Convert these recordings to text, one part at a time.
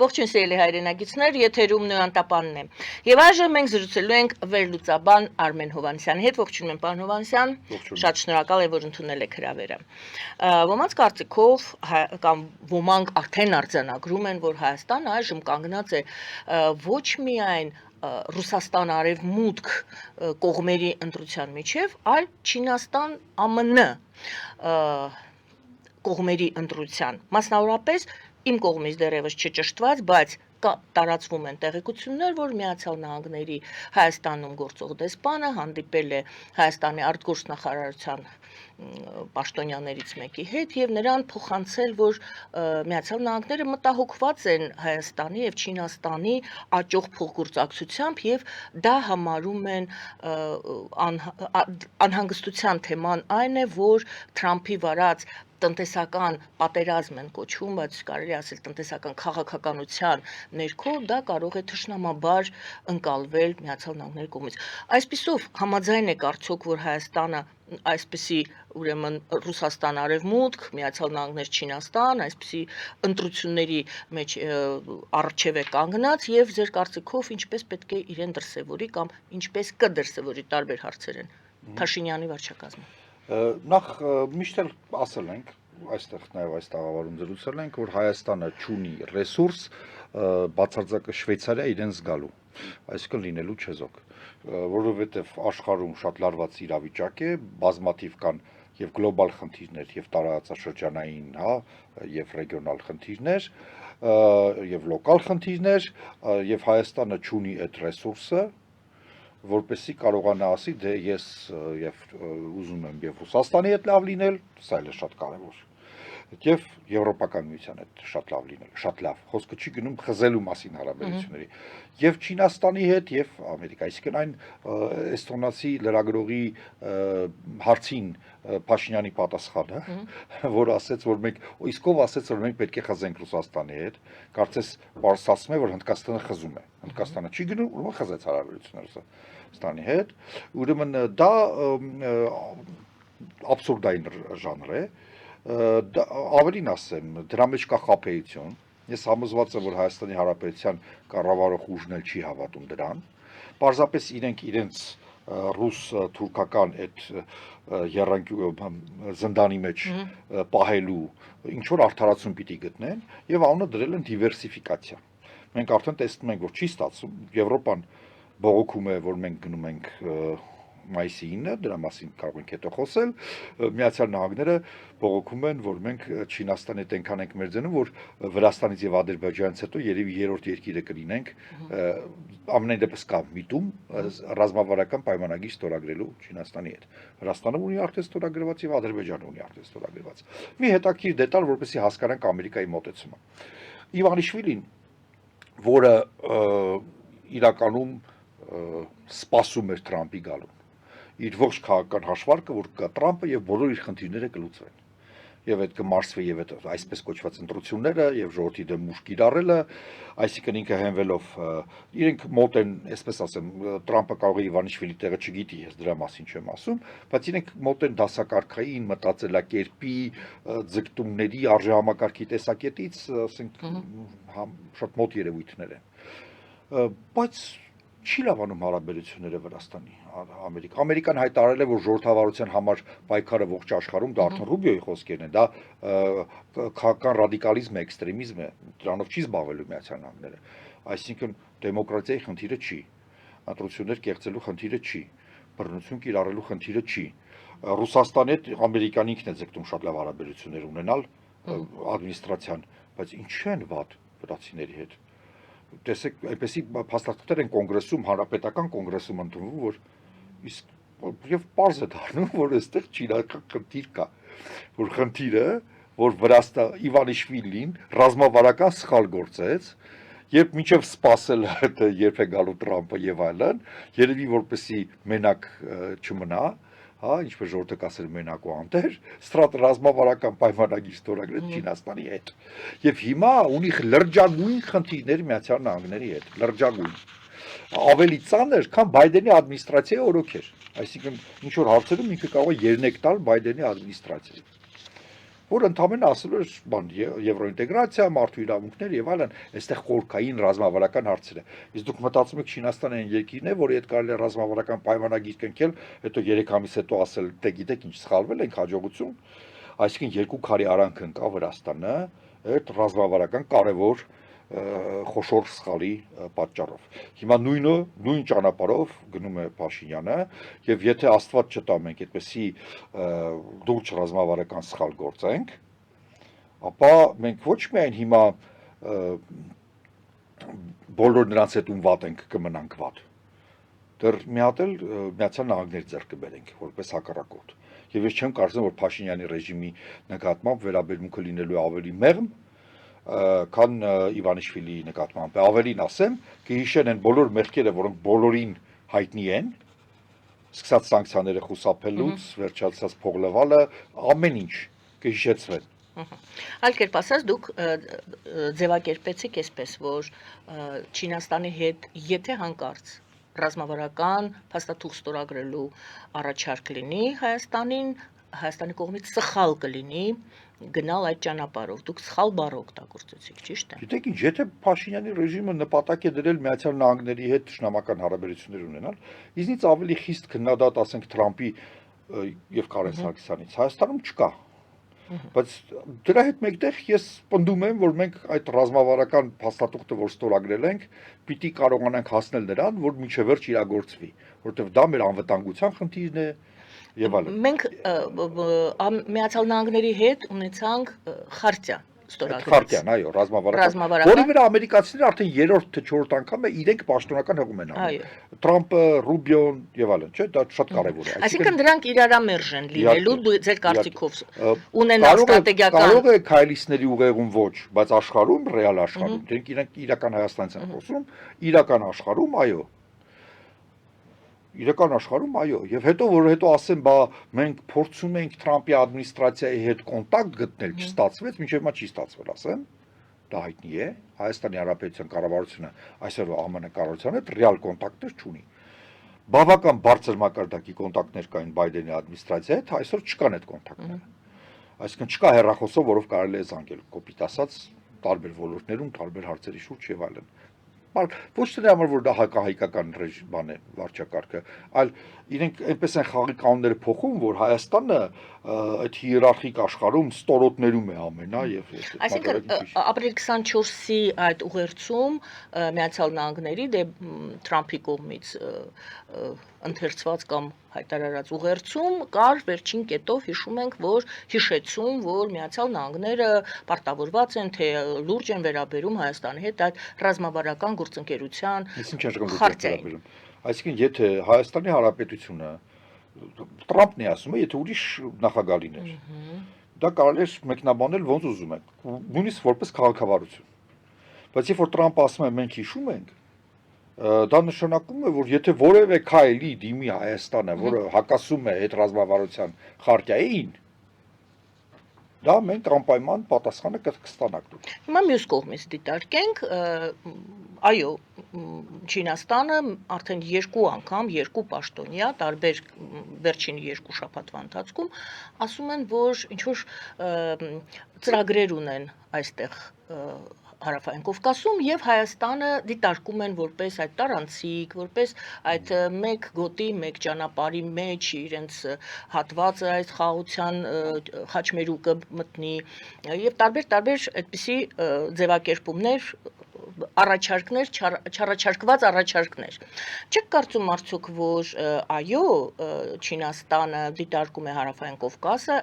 Ողջույն սիրելի հայրենագիտներ, եթերում Նոյան Տապանն է։ Եվ այժմ մենք զրուցելու ենք վերլուծաբան Արմեն Հովհաննիսյանի հետ։ Ողջունում եմ, պարոն Հովհաննիսյան։ Շատ շնորհակալ եմ, որ ընդունել եք հրավերը։ Ոմանց կարծիքով կամ ոմանք արդեն արձանագրում են, որ Հայաստանը այժմ կանգնած է ոչ միայն Ռուսաստան արևմուտք կողմերի ընտրության միջև, այլ Չինաստան ԱՄՆ կողմերի ընտրության, մասնավորապես իմ կողմից դեռևս չճշտված, բայց տարածվում են տեղեկություններ, որ Միացյալ Նահանգների Հայաստանում գործող դեսպանը հանդիպել է Հայաստանի արտգործնախարարության պաշտոնյաներից մեկի հետ եւ նրան փոխանցել, որ Միացյալ Նահանգները մտահոգված են Հայաստանի եւ Չինաստանի աճող փոխգործակցությամբ եւ դա համարում են անհանգստության թեման այն է, որ Թրամփի վարած տնտեսական պատերազմ են կոչվում, բայց կարելի ասել տնտեսական քաղաքականության ներքո դա կարող է թշնամաբար ընկալվել Միացյալ Նահանգների կողմից։ Այսպիսով համաձայն եք արդյոք, որ Հայաստանը այսպիսի ուրեմն Ռուսաստան արևմուտք, Միացյալ Նահանգներ Չինաստան, այսպիսի ընտրությունների մեջ առջև է կանգնած եւ ձեր կարծիքով ինչպես պետք է իրեն դրսևորի կամ ինչպես կդրսևորի տարբեր հարցեր են Փաշինյանի վարչակազմը։ Նախ միշտ էլ ասել ենք, այստեղ նաև այս տաղավարում զրուցել ենք, որ Հայաստանը չունի ռեսուրս բացարձակը Շվեյցարիա իրեն զգալու, այսինքն լինելու չեզոք, որովհետև աշխարհում շատ լարված իրավիճակ է, բազմաթիվ կան եւ գլոբալ խնդիրներ, եւ տարածաշրջանային, եւ ռեգիոնալ խնդիրներ, եւ լոկալ խնդիրներ, եւ Հայաստանը չունի այդ ռեսուրսը, որպեսզի կարողանա ասի, դե ես եւ ուզում եմ եւ Ռուսաստանի հետ լավ լինել, սա էլ է շատ կարեւոր։ Եվ Եվրոպական միության հետ շատ լավ լինել, շատ լավ։ Խոսքը չի գնում խզելու մասին հարաբերությունների։ Եվ Չինաստանի հետ եւ Ամերիկա, այսինքն այն էստոնացի լրագրողի հարցին Փաշինյանի պատասխանը, որ ասեց, որ մենք իսկ ով ասեց, որ մենք պետք է խզենք Ռուսաստանի հետ, կարծես պարզացնում է, որ Հնդկաստանը խզում է։ Հնդկաստանը չի գնում, ուրեմն խզեց հարաբերությունները Ռուսաստանի հետ, ուրեմն դա աբսուրդային ժանր է, ավելին ասեմ, դրա մեջ կա խաբեություն, ես համոզված եմ, որ Հայաստանի Հանրապետության կառավարող ուժն էլ չի հավատում դրան, պարզապես իրենք իրենց ռուս-թուրքական այդ զնդանի մեջ պահելու ինչ-որ արդարացում պիտի գտնեն եւ անունը դրել են դիվերսիֆիկացիա։ Մենք արդեն տեսնում ենք, որ չի ստացվում, Եվրոպան բողոքում է, որ մենք գնում ենք մայիսի 9-ը, դրա մասին կարող ենք հետո խոսել, Միացյալ Նահանգները բողոքում են, որ մենք Չինաստանի հետ այնքան ենք մերձենում, որ Վրաստանից եւ Ադրբեջանից հետո երևի երրորդ երկիրը կլինենք, ամենայն դեպս կա միտում ռազմավարական պայմանագիր ստորագրելու Չինաստանի հետ։ Վրաստանը ունի արդեն ստորագրված եւ Ադրբեջանը ունի արդեն ստորագրված։ Մի հետաքրքիր դետալ, որպեսզի հասկանանք Ամերիկայի մոտեցումը։ Իվանիշվիլին, որը իրականում սպասում էր Թրամփի գալուն, իր ողջ քաղաքական հաշվարկը, որ կա Թրամփը եւ բոլոր իր խնդիրները կլուծվեն։ Եվ այդ կմարսվի եւ այդ այսպես կոչված ընտրությունները եւ ժողովրդի դեմ ուժ կիրառելը, այսինքն ինքը հենվելով իրենք մոտ են, այսպես ասեմ, Թրամփը կարող է Իվանիշվիլի տեղը չգիտի, ես դրա մասին չեմ ասում, բայց իրենք մոտ են դասակարգային մտածելակերպի, ձգտումների, արժեհամակարգի տեսակետից, ասենք, շատ մոտ երևույթներ են։ Բայց չի լավանում հարաբերությունները Վրաստանի Ամերիկա։ Ամերիկան հայտարարել է, որ ժողովրդավարության համար պայքարը ողջ աշխարհում դա արդեն Ռուբիոյի խոսքերն են, դա քաղաքական ռադիկալիզմ է, էքստրեմիզմ է, դրանով չի զբաղվելու Միացյալ Նահանգները։ Այսինքն դեմոկրատիայի խնդիրը չի, ընտրություններ կեղծելու խնդիրը չի, բռնություն կիրառելու խնդիրը չի։ Ռուսաստանի հետ Ամերիկան ինքն է ձգտում շատ լավ հարաբերություններ ունենալ ադմինիստրացիան, բայց ինչ են վատ վրացիների հետ։ Տեսեք, այնպեսի փաստաթղթեր են կոնգրեսում, հանրապետական կոնգրեսում ընդունվում, որ իսկ եւ պարզ է դառնում, որ այստեղ չինական խնդիր կա, որ խնդիրը, որ Վրաստան Իվանիշվիլին ռազմավարական սխալ գործեց, երբ մինչև սпасել դա երբ է գալու Թրամփը եւ այլն, երևի որպեսի մենակ չմնա, ինչպես ժողովուրդը կասել մենակ ու անտեր, ռազմավարական պայմանագիր ստորագրեց Չինաստանի հետ։ Եվ հիմա ունի լրջագույն խնդիրներ Միացյալ Նահանգների հետ, լրջագույն։ Ավելի ծանր, քան Բայդենի ադմինիստրացիայի օրոքեր։ Այսինքն ինչ որ հարցերում ինքը կարող է երնեք տալ Բայդենի ադմինիստրացիային։ որ ընդհանրապես ասել էր բան եվրոինտեգրացիա, մարդու իրավունքներ եւ այլն, այստեղ խորքային ռազմավարական հարցեր է։ Իսկ դուք մտածում եք Չինաստանը այն երկիրն է, որի հետ կարելի է ռազմավարական պայմանագիր կնքել, հետո 3 ամիս հետո ասել, դե գիտեք ինչ սխալվել ենք, հաջողություն, այսինքն երկու քարի արանք ընկա Վրաստանը, այդ ռազմավարական կարևոր խոշոր սխալի պատճառով։ Հիմա նույն ճանապարհով գնում է Փաշինյանը եւ եթե Աստված չտա մենք այդպեսի լուրջ ռազմավարական սխալ գործենք, ապա մենք ոչ միայն հիմա բոլոր նրանց հետ ում վատ ենք կմնանք վատ, դեռ մի հատ էլ Միացյալ Նահանգներ ձեռք կբերենք որպես հակառակորդ։ Եվ ես չեմ կարծում, որ Փաշինյանի ռեժիմի նկատմամբ վերաբերմունքը լինելու ավելի մեղմ, քան Իվանիշվիլիի նկատմամբ։ Ավելին ասեմ, կհիշեն են բոլոր մեղքերը, որոնք բոլորին հայտնի են, սկսած սանկցիաները խուսափելուց, վերջացած փողլավալը, ամեն ինչ կհիշեցվեն։ Այլ կերպ ասած, դուք ձևակերպեցիք այսպես, որ Չինաստանի հետ եթե հանկարծ ռազմավարական փաստաթուղթ ստորագրելու առաջարկ լինի Հայաստանի կողմից սխալ կլինի գնալ այդ ճանապարհով։ Դուք սխալ բառ օգտագործեցիք, ճիշտ է։ Գիտեք ինչ, եթե Փաշինյանի ռեժիմը նպատակ է դրել Միացյալ Նահանգների հետ ճշնամական հարաբերություններ ունենալ, իզնից ավելի խիստ քննադատ, ասենք Թրամփի եւ Կարեն Սարգսյանից Հայաստանում չկա։ Բայց դրա հետ մեկտեղ ես պնդում եմ, որ մենք այդ ռազմավարական փաստաթուղթը, որ ստորագրել ենք, պիտի կարողանանք հասնել նրան, որ մինչև վերջ իրագործվի, որովհետև դա մեր անվտանգության խնդիրն է եւ այլն։ Մենք Միացյալ Նահանգների հետ ունեցանք խարտիա ստորագրել։ Խարտիան, այո, ռազմավարական, որի վրա ամերիկացիները արդեն 3-րդ թե 4-րդ անգամ է իրենք պաշտոնական հղում են անում։ Թրամփը, Ռուբիոն եւ այլն, չէ՞, դա շատ կարեւոր է։ Այսինքն դրանք իրարամերժ են լինելու ձեր կարծիքով ունենալ ստրատեգիական։ Կարող է քայլիցների ուղեղում ոչ, բայց աշխարհում, ռեալ աշխարհում, իրենք իրական Հայաստանից են խոսում, իրական աշխարհում, այո։ Իրական աշխարհում այո, եւ հետո ասեմ, բա մենք փորձում ենք Թրամփի ադմինիստրացիայի հետ կոնտակտ գտնել, չստացվեց, մինչեւ հիմա չի ստացվել, ասեմ, դա հայտնի է, Հայաստանի Հանրապետության կառավարությունը այսօր ԱՄՆ կառավարության հետ ռեալ կոնտակտներ չունի։ Բավական բարձր մակարդակի կոնտակտներ կային Բայդենի ադմինիստրացիայի հետ, այսօր չկան այդ կոնտակտները։ Այսինքն չկա հեռախոսով, որով կարելի է զանգել, կոպիտ ասած, տարբեր ոլորտներում, տարբեր հարցերի շուրջ եւ այլն։ Ոչ թե համար, որ դա հակահայկական բան է, վարչակարգը, այլ իրենք այնպես են խաղի կանոնները փոխում, որ Հայաստանը այդ հիերարխիկ աշխարհում ստորոտներում է ամենա եւ Այսինքն ապրիլ 24-ի այդ ուղերձում Միացյալ Նահանգների Թրամփի կողմից ընթերցված կամ հայտարարած ուղերձում կար վերջին կետով հիշեցում, որ Միացյալ Նահանգները պարտավորված են, թե լուրջ են վերաբերում Հայաստանի հետ այդ ռազմավարական գործընկերության խարտիային։ Այսինքն եթե Հայաստանի Հանրապետությունը Թրամփն է ասում, եթե ուրիշ նախագահ լիներ, դա կարելի է մեկնաբանել ոնց ուզում եք, նույնիսկ որպես քաղաքավարություն։ Բայց երբ որ Թրամփը ասում է մենք հիշում ենք, դա նշանակում է, որ եթե որևէ քայլի դիմի Հայաստանը, որը հակասում է այդ ռազմավարության խարտիային, դա մենք անպայման պատասխանը կստանանք։ Հիմա մյուս կողմից դիտարկենք, այո, Չինաստանը արդեն 2 անգամ, 2 պաշտոնյա, տարբեր վերջին 2 շաբաթվա ընթացքում ասում են, որ ինչ-որ ծրագրեր ունեն այստեղ Հարավային Կովկասում եւ Հայաստանը դիտարկում են որպես այդ տարանցիկ, որպես այդ մեկ գոտի, մեկ ճանապարհի մեջ իրենց հատվածը այդ խաղաղության խաչմերուկը մտնի եւ տարբեր այդպիսի ձևակերպումներ առաջարկներ, չառաջարկված առաջարկներ։ Չեք կարծում արդյոք, որ այո, Չինաստանը դիտարկում է Հարավային Կովկասը,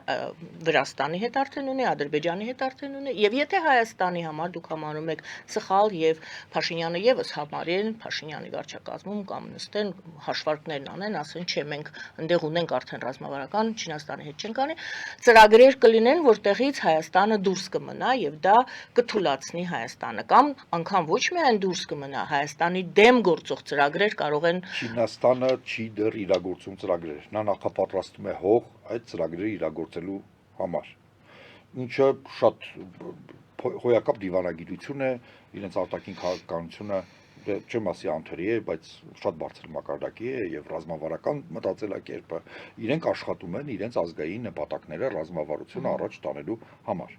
Վրաստանի հետ արդեն ունի, Ադրբեջանի հետ արդեն ունի, եւ եթե Հայաստանի համար դուք համարում եք սխալ եւ Փաշինյանը եւս համարեն, Փաշինյանի վարչակազմում կամ նստեն հաշվարկներն անեն, ասեն, չէ, մենք այնտեղ ունենք արդեն ռազմավարական, Չինաստանի հետ չենք անի, ծրագրեր կլինեն, որտեղից Հայաստանը դուրս կմնա եւ դա կթուլացնի Հայաստանը կամ անգամ ոչ միայն դուրս կմնա, Հայաստանի դեմ գործող ծրագրեր կարող են Չինաստանը չի դեռ իրագործում ծրագրեր։ Նա նախապատրաստում է հող այդ ծրագրերը իրագործելու համար։ Ինչը շատ հոյակապ դիվանագիտություն է, իրենց արտաքին քաղաքականությունը չեմ ասի անթերի է, բայց շատ բարձր մակարդակի է եւ ռազմավարական մտածելակերպը իրենք աշխատում են իրենց ազգային նպատակները ռազմավարությունը առաջ տանելու համար։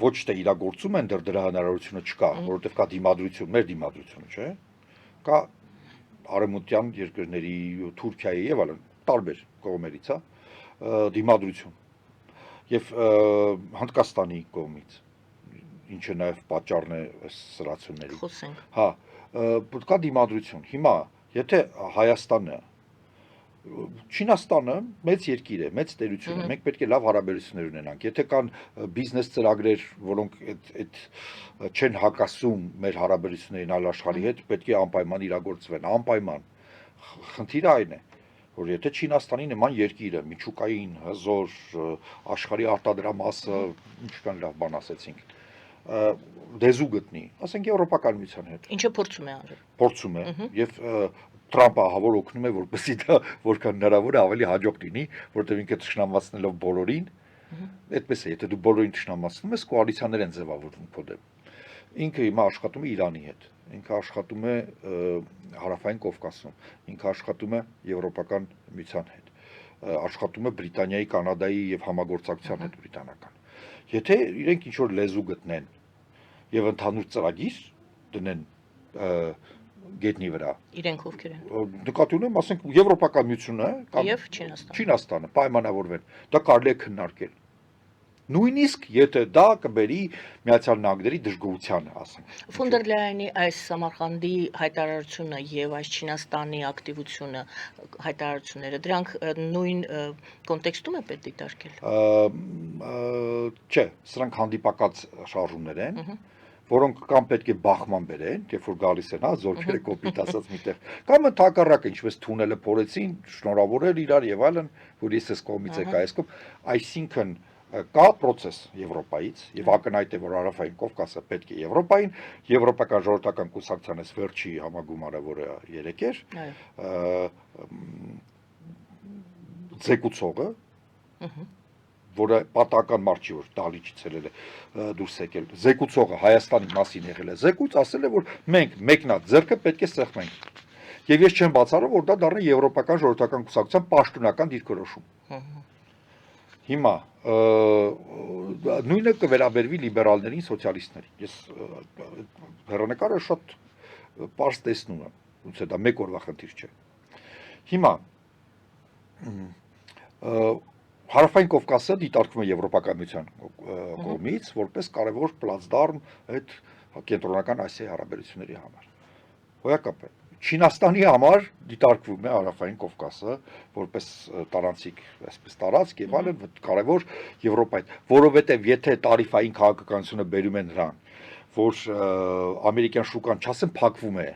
Ոչ թե իրագործում են դրա հնարավորությունը չկա, որովհետեւ կա դիմադրություն, մեր դիմադրությունը, չէ՞։ Կա արևմտյան երկրների, Թուրքիայի եւ այլն, տարբեր կողմերից, դիմադրություն։ Եվ Հնդկաստանի կողմից, ինչը նաև պատճառն է այս սրացումների։ Խոսենք։ Հա, կա դիմադրություն։ Հիմա, եթե Հայաստանը, Չինաստանը մեծ երկիր է, մեծ տերություն է, մենք պետք է լավ հարաբերություններ ունենանք։ Եթե կան բիզնես ծրագրեր, որոնք այդ չեն հակասում մեր հարաբերություններին այլ աշխարհի հետ, պետք է անպայման իրագործվեն, անպայման։ Խնդիրը այն է, որ եթե Չինաստանի նման երկիրը միջուկային հզոր աշխարհի արտադրամասը, ինչքան լավ բան ասեցինք, դեզու գտնի, ասենք Եվրոպական միության հետ։ Ինչը փորձում է արել։ Փորձում է եւ Թրամփը ահավոր օգնում է, որպեսզի դա որքան հնարավոր է ավելի հաջող լինի, որտեղ ինքը թշնամացնելով բոլորին, այդպես է, եթե դու բոլորին թշնամացնում ես, կոալիցիաներ են ձևավորվում քո դեմ։ Ինքը հիմա աշխատում է Իրանի հետ, ինքը աշխատում է Հարավային Կովկասում, ինքը աշխատում է Եվրոպական միության հետ, աշխատում է Բրիտանիայի, Կանադայի եւ համագործակցության հետ բրիտանական։ Եթե իրենք ինչ որ լեզու գտնեն եւ ընդհանուր ծրագիր դնեն գետնի վրա, Իրենք ովքեր են։ նկատի ունեմ, ասենք Եվրոպական միությունը Եվ Չինաստանը։ Չինաստանը պայմանավորվեն, դա կարելի է քննարկել։ Նույնիսկ եթե դա կբերի Միացյալ Նահանգների դժգոհությանը, ասենք։ Ֆոն դեր Լայենի այս Սամարխանդի հայտարարությունը եւ այս Չինաստանի ակտիվությունը, հայտարարությունները, դրանք նույն կոնտեքստում է պետք դիտարկել։ Չէ, սրանք հանդիպակաց շարժումներ են, որոնք կամ պետք է բախման բերեն, երբ որ գալիս են, զորքերը կոպիտ ասած միտեղ, կամ ընդհակառակը ինչպես թունելը փորեցին, շնորհավորել իրար եւ այլն, որ ես էս կողմից եկա, այս կողմ, այսինքն կա process Եվրոպայից եւ ակնհայտ է որ Հարավային Կովկասը պետք է Եվրոպային, Եվրոպական ժողովրդական կուսակցության այս վերջի համագումարը, որը 3 էր, ձեկուցողը, որը պատահական մարդ չի, որ դալիճից ելել է դուրս եկել, ձեկուցողը Հայաստանի մասին եղել է զեկույց, ասել է որ մենք մեկնած ձեռքը պետք է սեղմենք։ Եվ ես չեմ բացառում, որ դա դառնա Եվրոպական ժողովրդական կուսակցության պաշտոնական դիրքորոշում։ Հիմա նույնը կվերաբերվի լիբերալներին, սոցիալիստներին։ Ես հեռանկարը շատ պարզ տեսնում եմ, ոնց է դա մեկ օրվա խնդիր չէ։ Հիմա Հարավային Կովկասը դիտարկվում է Եվրոպական միության կողմից որպես կարևոր պլացդարմ այդ կենտրոնական Ասիայի հարաբերությունների համար։ Հոյակապ է։ Չինաստանի համար դիտարկվում է Հարավային Կովկասը որպես տարանցիկ, այսպես տարածք եւ այլն կարևոր Եվրոպայի, որովհետեւ եթե տարիֆային քաղաքականությունը բերում են նրան, որ ամերիկյան շուկան չասեմ փակվում է,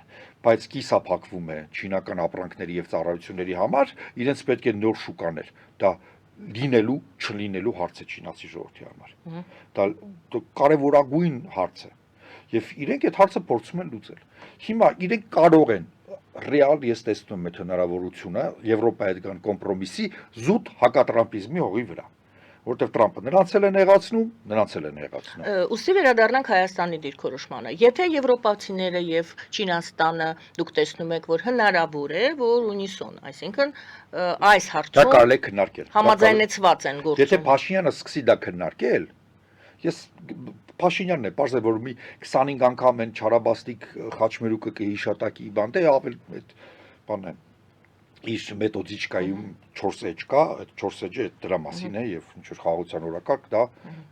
բայց կիսափակվում է չինական ապրանքների եւ ծառայությունների համար, իրենց պետք է նոր շուկաներ։ Դա լինելու, չլինելու հարց է չինացի ժողովրդի համար։ Դա կարևորագույն հարց է։ Եվ իրենք այդ հարցը փորձում են լուծել։ Հիմա իրենք կարող են ռեալ ես տեսնում եմ այդ հնարավորությունը Եվրոպայի հետ կան կոմպրոմիսի զուտ հակատրամպիզմի հողի վրա, որտեղ Թրամփը նրանց էլ է նեղացնում, նրանց էլ է նեղացնում։ Ուստի վերադառնանք Հայաստանի դիրքորոշմանը։ Եթե եվրոպացիները եւ Չինաստանը դուք տեսնում եք, որ հնարավոր է, որ ունիսոն, այսինքն այս Դա հարցում կարելի է քննարկել։ համաձայնեցված են գործում։ Եթե Փաշինյանը սկսի դա քննարկել, ես Փաշինյանն է, պարզ է, որ մի 25 անգամ են Չարաբաստիկ խաչմերուկը կհիշատակի բան, դե ավել այդ բանը իր մեթոդիկայում 4 էջ կա, այդ 4 էջը դրա մասին է եւ ինչ որ խաղաղության օրակարգ դա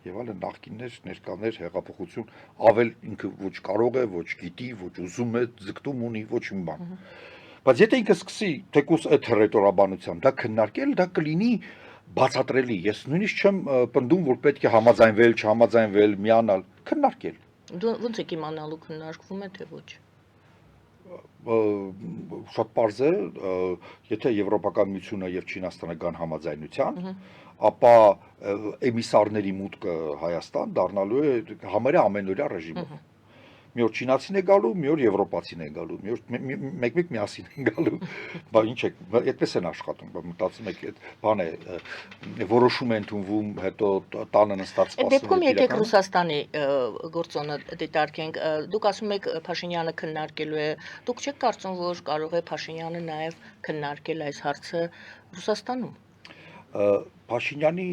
եւ այլն նախկիններ, ներկաներ, հեղափոխություն, ավել ինքը ոչ կարող է, ոչ գիտի, ոչ ուզում է, ձգտում ունի, ոչ մի բան։ Բայց եթե ինքը սկսի թեկուս այդ հռետորաբանությամբ դա քննարկել, դա կլինի բացատրելի։ Ես նույնիսկ չեմ պնդում, որ պետք է համաձայնվել, չհամաձայնվել, միանալ, քննարկել։ Դու ո՞նց եք իմանալու քննարկվում է թե ոչ։ Շատ պարզ է, եթե Եվրոպական միությունը եւ Չինաստանը գան համաձայնության, ապա էմիսարների մուտքը Հայաստան դառնալու է համարյա ամենօրյա ռեժիմով։ մի օր չինացին է գալու, մի օր եվրոպացին է գալու, մի օր մեկ-մեկ միասին են գալու, բա ինչ է, այդպես են աշխատում, բա մտածում եք այդ բան է, որոշում է ընդունվում, հետո տանը նստած Այդ դեպքում եկեք Ռուսաստանի գործոնը դիտարկենք, դուք ասում եք Փաշինյանը քննարկելու է, դուք չեք կարծում, որ կարող է Փաշինյանը նաև քննարկել այս հարցը Ռուսաստանում։ Փաշինյանի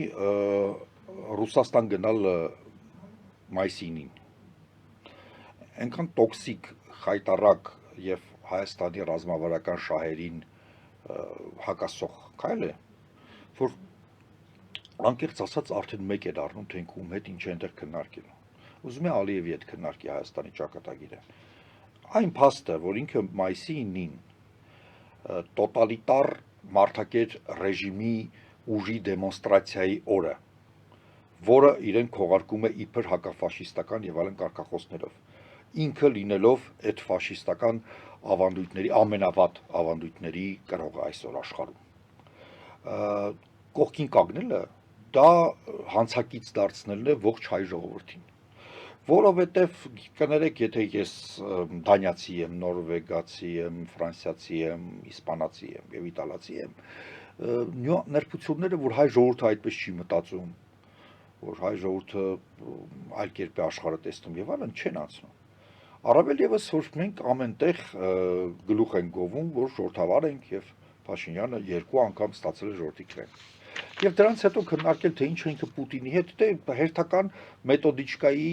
Ռուսաստան գնալ մայիսին այնքան տոքսիկ խայտարակ եւ Հայաստանի ռազմավարական շահերին հակասող քայլ է, որ անկեղծ ասած արդեն մեկ է դառնում, թե ինքը ում հետ ինչ է այնտեղ քննարկելու։ Ուզում է Ալիևի հետ քննարկի Հայաստանի ճակատագիրը։ Այն փաստը, որ ինքը մայիսի 9-ին տոտալիտար մարդակեր ռեժիմի ուժի դեմոնստրացիայի օրը, որը իրեն քողարկում է իբր հակաֆաշիստական եւ այլն կարգախոսներով, ինքը լինելով այդ ֆաշիստական ավանդույթների ամենավատ ավանդույթների կրողը այսօր աշխարհում։ Կողքին կանգնելը դա հանցակից դարձնելն է ողջ հայ ժողովրդին, որովհետև կներեք, եթե ես դանիացի եմ, նորվեգացի եմ, ֆրանսիացի եմ, իսպանացի եմ եւ իտալացի եմ, ներբությունները, որ հայ ժողովուրդը այդպես չի մտածում, որ հայ ժողովուրդը այլ կերպ է աշխարհը տեսնում եւ այլն չեն անցնում։ Առավել եւս որ մենք ամենտեղ գլուխ ենք գովում, որ ժողովրդավար ենք եւ Փաշինյանը 2 անգամ ստացել է ժողովրդի քրեն։ Եվ դրանից հետո քննարկել թե ինչ է ինքը Պուտինի հետ, դե հերթական մեթոդիչկայի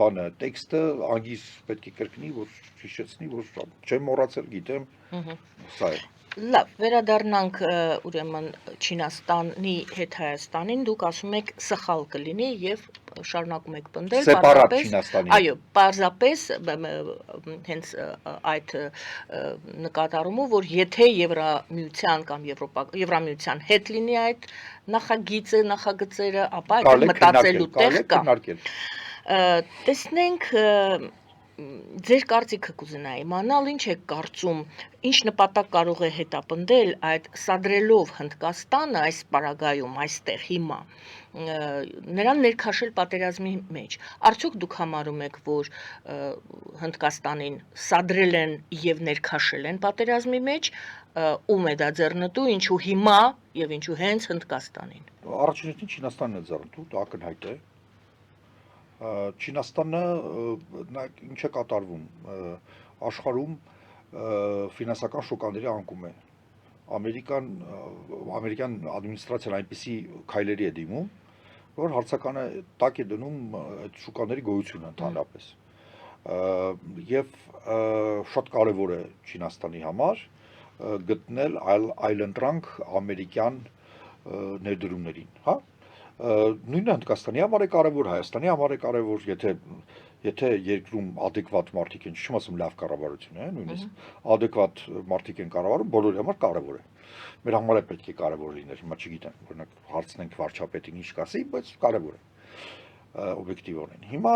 բանը, տեքստը անգիր պետք է կրկնի, որ հիշեցնի, որ չեմ մոռացել, գիտեմ, սա է։ Լավ, վերադառնանք ուրեմն Չինաստանի հետ Հայաստանին, դուք ասում եք սխալ կլինի եւ շարունակում եք պնդել, սեպարատ Չինաստանի։ Այո, պարզապես հենց այդ նկատառումով, որ եթե Եվրամիության կամ Եվրամիության հետ լինի այդ նախագիծը, նախագծերը, ապա այդ մտածելու տեղ կա։ Տեսնենք ձեր կարծիքը կուզենայի իմանալ, ինչ եք կարծում, ինչ նպատակ կարող է հետապնդել այդ սադրելով Հնդկաստանը այս պարագայում, այստեղ հիմա, նրան ներքաշել պատերազմի մեջ։ Արդյոք դուք համարում եք, որ Հնդկաստանին սադրել են եւ ներքաշել են պատերազմի մեջ, ում է դա ձեռնտու, ինչու հիմա եւ ինչու հենց Հնդկաստանին։ Առաջինը Չինաստանն է ձեռնտու, դա ակնհայտ է։ Չինաստանը ինչ է կատարվում, աշխարհում ֆինանսական շոկաների անկում է։ Ամերիկյան ադմինիստրացիան այնպիսի քայլերի է դիմում, որ հարցականը տակ է դնում այդ շուկաների գոյությունը ընդհանրապես։ Եվ շատ կարևոր է Չինաստանի համար գտնել այլընտրանք ամերիկյան ներդրումներին, հա։ Նույնը Հնդկաստանի համար է կարևոր, Հայաստանի համար է կարևոր, եթե երկրում adekvat մարդիկ են, չեմ ասում լավ կառավարություն է, նույնիսկ adekvat մարդիկ են կառավարում, բոլորի համար կարևոր է։ Մեր համար է պետք է կարևոր լիներ, հիմա չգիտեմ, օրինակ հարցնենք վարչապետին ինչ կասի, բայց կարևոր է օբյեկտիվորեն։ Հիմա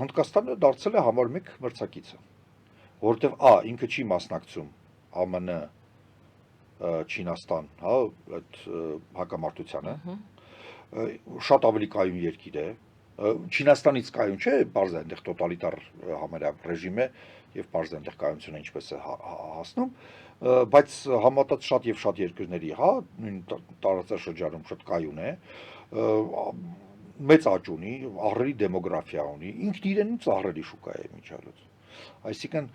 Հնդկաստանը դարձել է համար 1 մրցակիցը, որովհետև ինքը չի մասնակցում ԱՄՆ Չինաստան, հա, այդ հակամարտությանը, շատ ավելի կայուն երկիր է, Չինաստանից կայուն չէ, պարզ է այնտեղ տոտալիտար համարյա ռեժիմ է եւ պարզ է այնտեղ կայունությունը ինչպես է հասնում, բայց համատած շատ եւ շատ երկրների, հա, նույն տարածաշրջանում շատ կայուն է, մեծ աճ ունի, ահռելի դեմոգրաֆիա ունի, ինքն իրենից ահռելի շուկա է միջալուց։ Այսինքն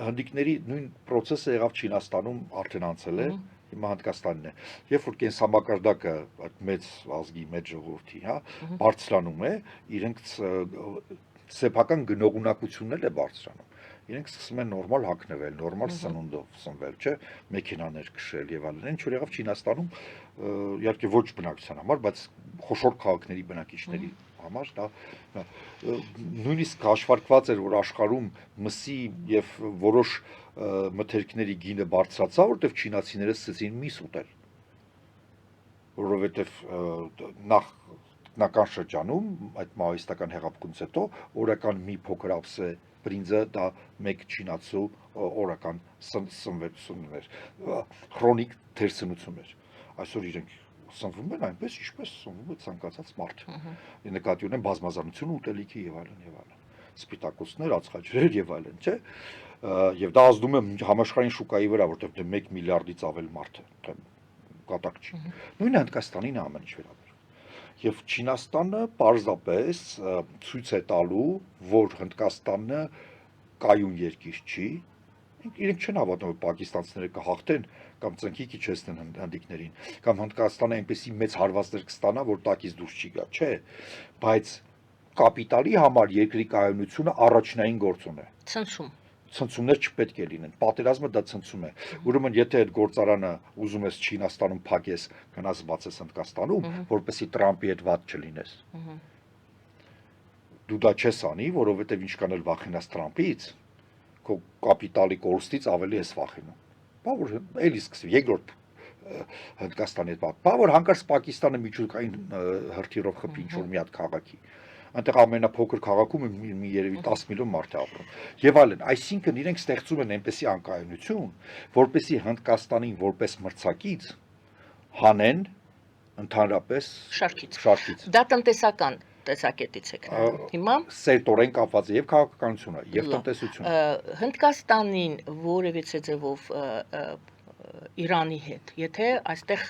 հնդիկների նույն process-ը եղավ Չինաստանում արդեն անցել է, հիմա Հնդկաստանն է։ Երբ որ կենսամակարդակը այդ մեծ ազգի, մեծ ժողովրդի, հա, բարձրանում է, իրենք սեփական գնողունակությունն էլ է բարձրանում։ Իրենք սկսում են նորմալ հագնվել, նորմալ սնունդով սնվել, չէ, մեքենաներ քշել եւ այլն։ Ինչ որ եղավ Չինաստանում, իհարկե ոչ բնակչության համար, բայց խոշոր քաղաքների բնակիչների համար դա նույնիսկ հաշվարկված էր, որ աշխարհում մսի եւ որոշ մթերքների գինը բարձրացավ, որտեղ չինացիները սկսեցին միս ուտել, որովհետեւ նախնական շրջանում այդ մահվիստական հեղափոխությունից հետո օրական մի փոքր ափսե բրինձը դա մեկ չինացու օրական սնվում էր, քրոնիկ թերսնություն էր։ Այսօր իրենք սնվում են այնպես, ինչպես սնվում է ցանկացած մարդ։ Նկատի ունեմ բազմազանությունը ուտելիքի եւ այլն եւ այլն։ սպիտակուցներ, ածխաջրեր եւ այլն, չէ։ Եվ դա ազդում է համաշխարհային շուկայի վրա, որտեղ դե 1 միլիարդից ավել մարդ է, կատակ չի։ Նույնը Հնդկաստանին է ամեն ինչ վերաբերում։ Եվ Չինաստանը պարզապես ցույց է տալու, որ Հնդկաստանը կայուն երկիր չի, իրենք չեն հավատում, որ պակիստանցիները կհաղթեն կամ ծնկի քիչեցնեն հնդիկներին, կամ Հնդկաստանը այնպեսի մեծ հարվածներ կստանա, որ տակից դուրս չի գա, չէ, բայց կապիտալի համար երկրի կայունությունը առաջնային գործոն է։ Ցնցում։ Ցնցումներ չպետք է լինեն, պատերազմը դա ցնցում է։ Ուրեմն եթե այդ գործարանը ուզում ես Չինաստանում փակես, գնաս բացես Հնդկաստանում, որպեսզի Տրամպի հետ վատ չլինես։ Դու դա չես անի, որովհետև ինչքան էլ վախենաս Տրամպից, քո կապիտալի կորստից ավելի ես վախենում։ Բա որ էլի սկսվի երկրորդ Հնդկաստանի հետ բա որ հանկարծ Պակիստանը միջուկային հրթիռով խփի ինչ-որ մի հատ քաղաքի։ Այնտեղ ամենափոքր քաղաքում մի երևի 10 միլիոն մարդ է ապրում։ Եվ այլն, այսինքն իրենք ստեղծում են այնպեսի անկայունություն, որպեսզի Հնդկաստանին որպես մրցակից հանեն ընդհանրապես շարքից։ Դա տնտեսական տեսակետից եք նայում։ Հիմա սերտորեն կապված է եւ քաղաքականությունը եւ տնտեսությունը։ Հնդկաստանին որևիցե ձևով Իրանի հետ, եթե այստեղ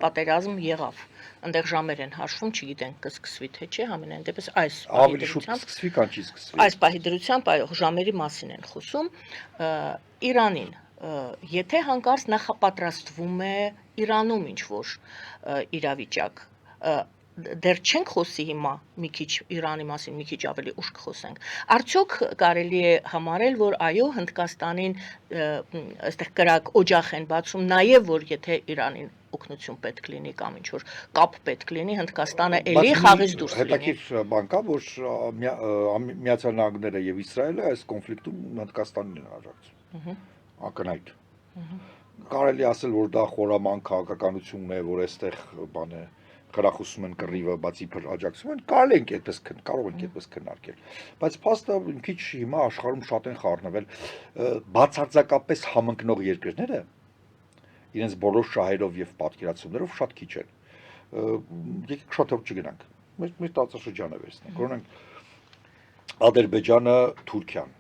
պատերազմ եղավ, այնտեղ ժամեր են հաշվում, չգիտենք կսկսվի թե չէ, համենայն դեպս այս ավելի շուտ կսկսվի, քան չի սկսվի։ Այս պահի դրությամբ ժամերի մասին են խոսում, Իրանին, եթե հանկարծ նախապատրաստվում է Իրանում ինչ-որ իրավիճակ, դեռ չենք խոսի հիմա մի քիչ Իրանի մասին, մի քիչ ավելի ուշ կխոսենք։ Արդյոք կարելի է համարել, որ այո, Հնդկաստանին այստեղ կրակ օջախ են բացում, նաև որ եթե Իրանին օգնություն պետք լինի կամ ինչ որ կապ պետք լինի, Հնդկաստանը էլի խաղից դուրս լինի։ Հետաքրքիր բան կա, որ Միացյալ Նահանգները եւ Իսրայելը այս կոնֆլիկտում Հնդկաստանին են աջակցում։ Ակնհայտ։ Կարելի ասել, որ դա խորամանկ քաղաքականությունն է, որ այստեղ բան է խրախուսում են կռիվը, բացի աջակցում են, կարող ենք այդպես քննարկել, բայց փաստը մի քիչ հիմա աշխարհում շատ են խառնվել բացարձակապես համընկնող երկրները իրենց բոլոր շահերով եւ պատկերացումներով շատ քիչ են։ Եկեք շատ հեռու չգնանք։ Մեր տարածաշրջանը վերցնենք, օրինակ Ադրբեջանը, Թուրքիան,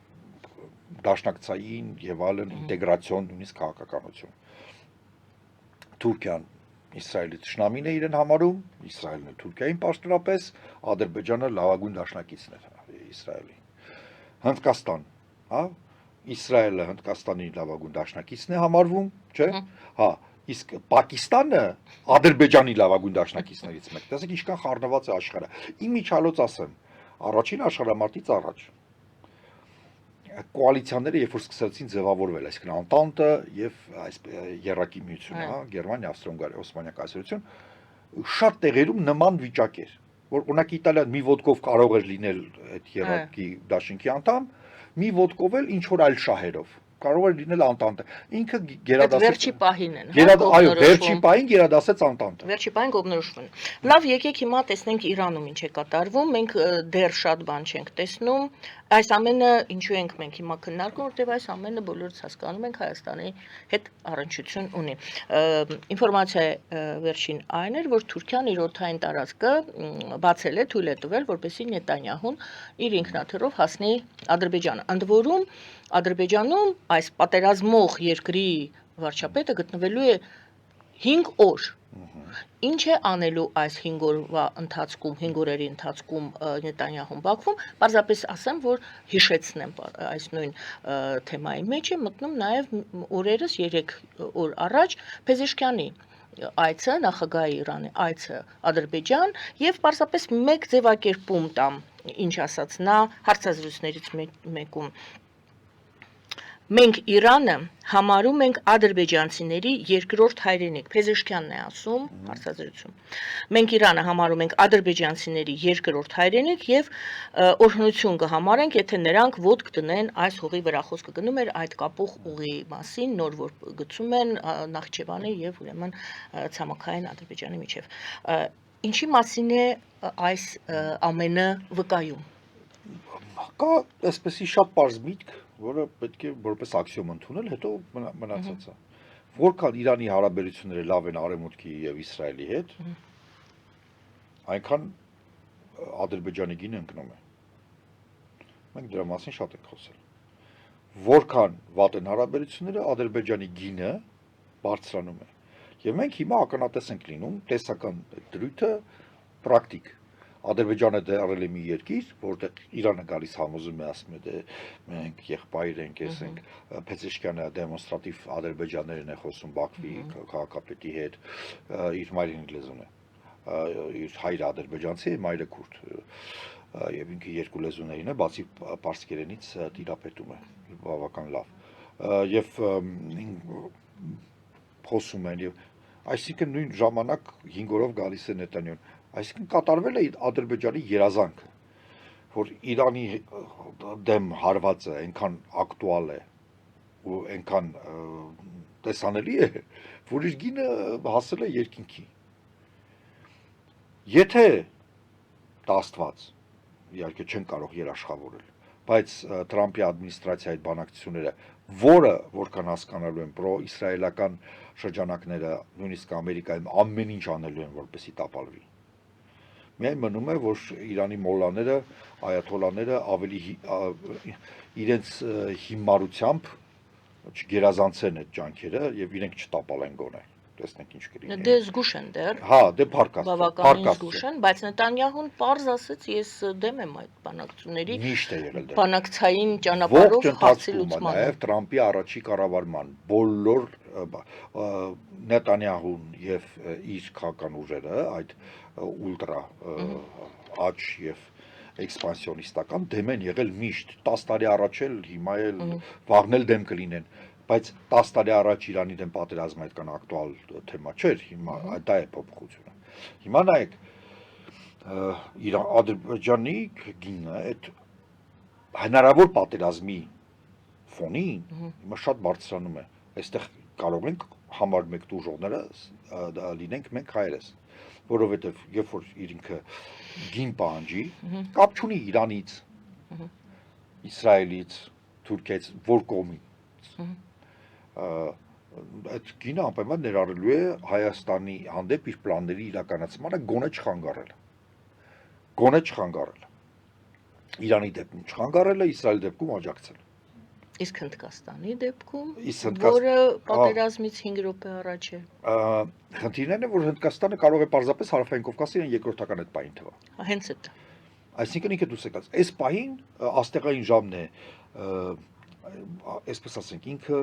դաշնակցային եւ այլն ինտեգրացիոն, նույնիսկ քաղաքականություն։ Թուրքիան Իսրայելի ճշնամին է իրեն համարում, Իսրայելն է Թուրքիային պաշտոնապես, Ադրբեջանը լավագույն դաշնակիցն է Իսրայելի։ Հնդկաստան, հա, Իսրայելը Հնդկաստանի լավագույն դաշնակիցն է համարվում, չէ՞։ Հա, իսկ Պակիստանը Ադրբեջանի լավագույն դաշնակիցներից մեկն է։ Տեսեք ինչքան խառնված է աշխարհը։ Իմ միջալոց ասեմ, առաջին աշխարհամարտից առաջ կոալիցիաները երբ որ սկսեցին ձևավորվել, այսինքն Անտանտը եւ այս Երակի միությունը, հա, Գերմանիա, Ավստրիա-Հունգարիա, Օսմանյան կայսրություն, շատ տեղերում նման վիճակ էր, որ օրինակ Իտալիան մի ոդկով կարող էր լինել այդ Երակի դաշինքի անդամ, մի ոդկով էլ ինչ որ այլ շահերով կարող էր լինել Անտանտը։ Ինքը գերադասեց վերջի պահին են, այո, վերջի պահին գերադասեց Անտանտը։ Վերջի պահին գոբնորոշվում են։ Լավ, եկեք հիմա տեսնենք Իրանում ինչ է կատարվում։ Մենք դեռ շատ բան չենք տեսնում։ Այս ամենը ինչու ենք մենք հիմա քննարկում, որտեղ այս ամենը բոլորս հասկանում ենք Հայաստանի հետ առնչություն ունի։ Ինֆորմացիա վերջին այն էր, որ Թուրքիան իր օդային տարածքը բացել է, թույլ է տվել, որպեսզի Նետանյահուն իր ինքնաթիռով հասնի Ադրբեջան։ Ընդ որում Ադրբեջանում այս պատերազմող երկրի վարչապետը գտնվելու է 5 օր։ Ինչ է անելու այս 5 օրվա ընթացքում, 5 օրերի ընթացքում Նետանյահուն Բաքվում, պարզապես ասեմ, որ հիշեցնեմ այս նույն թեմայի մեջ է մտնում նաև օրերս 3 օր առաջ Փեզեշքյանի այցը, նախագահի Իրանի այցը Ադրբեջան եւ պարզապես մեկ ձևակերպում տամ, ինչ ասաց նա հարցազրույցներից մեկում Մենք Իրանը համարում ենք ադրբեջանցիների երկրորդ հայրենիք, Փեզեշքյանն է ասում, հարցազրույցում։ Մենք Իրանը համարում ենք ադրբեջանցիների երկրորդ հայրենիք եւ օրհնություն կհամարենք, եթե նրանք ոտք դնեն այս հողի վրա։ Խոսքը գնում էր այդ կապող ուղի մասին, նոր որ գծում են Նախիջևանի եւ ուրեմն ցամաքային Ադրբեջանի միջև։ Ինչի մասին է այս ամենը վկայում։ Կա այսպեսի շատ པարզ միտք, որը պետք է որպես աքսիոմ ընդունել, հետո մնացածը։ Որքան Իրանի հարաբերությունները լավ են Արևմուտքի եւ Իսրայելի հետ, այնքան Ադրբեջանի գինը ընկնում է։ Մենք դրա մասին շատ ենք խոսել։ Որքան վատ են հարաբերությունները, Ադրբեջանի գինը բարձրանում է։ Եվ մենք հիմա ականատես ենք լինում տեսական դրույթը պրակտիկ։ Ադրբեջանը դեռել է մի երկիր, որտեղ Իրանը գալիս համոզում է, ասում է, դե մենք եղբայր ենք, ես ենք, Փեզեշկյանը դեմոնստրատիվ ադրբեջաներն է խոսում Բաքվի քաղաքապետի հետ, իր մայրենի լեզուն է։ Իր հայրը ադրբեջանցի է, մայրը քուրդ։ Եվ ինքը երկու լեզուներին է, բացի պարսկերենից տիրապետում է բավական լավ։ Եվ խոսում են եւ այսինքն նույն ժամանակ 5 օրով գալիս է Նետանյահուն։ Այսինքն կատարվել է Ադրբեջանի երազանքը, որ Իրանի դեմ հարվածը այնքան ակտուալ է ու այնքան տեսանելի է, որ իր գինը հասել է երկինքի։ Եթե դա Աստված, իհարկե չեն կարող երաշխավորել, բայց Թրամփի ադմինիստրացիայի բանակցությունները, որը որքան հասկանալու են պրո-իսրայելական շրջանակները, նույնիսկ Ամերիկայում ամեն ինչ անելու են, որպեսզի տապալվի։ Միայն մնում է, որ Իրանի մոլլաները, այաթոլլաները ավելի իրենց հիմարությամբ չգերազանցեն այդ ջանքերը եւ իրենք չտապալեն գոնե։ Տեսնենք ինչ կլինի։ Դե զգուշ են դեռ։ Հա, դե փառք Աստծո։ Բավականին զգուշ են, բայց Նետանյահուն պարզ ասաց, ես դեմ եմ այդ բանակցությունների։ Միշտ է եղել դա։ Բանակցային ճանապարհով հարցի լուծմանը։ Նաև Թրամփի առաջի կառավարման բոլոր Նետանյահուն եւ իր քաղաքական ուժերը, այդ ուլտրա աճ եւ էքսպանսիոնիստական դեմ են եղել միշտ 10 տարի առաջ էլ, հիմա էլ վաղն էլ դեմ կլինեն, բայց 10 տարի առաջ Իրանի դեմ պատերազմը այդքան ակտուալ թեմա չէր, հիմա դա է փոփոխությունը։ Հիմա նայեք Ադրբեջանի գինը այդ հնարավոր պատերազմի ֆոնին հիմա շատ բարձրանում է։ Այստեղ կարող ենք համար մեկ դուժողները լինենք մենք հայերս, որովհետև երբ որ ինքը գին պահանջի, կապ չունի Իրանից, Իսրայելից, Թուրքիայից, որ կողմից։ Այդ գինը անպայման ներառելու է Հայաստանի հանդեպ իր պլանների իրականացմանը գոնե չխանգարել։ Գոնե չխանգարել։ Իրանի դեպքում չխանգարել է, Իսրայելի դեպքում աջակցել։ Իսկ Հնդկաստանի դեպքում, որը պատերազմից 5 րոպե առաջ է։ Խնդիրն է, որ Հնդկաստանը կարող է պարզապես Հարավային Կովկասին երկրորդական այդ պահին թվա։ Հենց այդ։ Այսինքն ինքը դուս եկած։ Այս պահին աստեղային ժամն է, այսպես ասենք, ինքը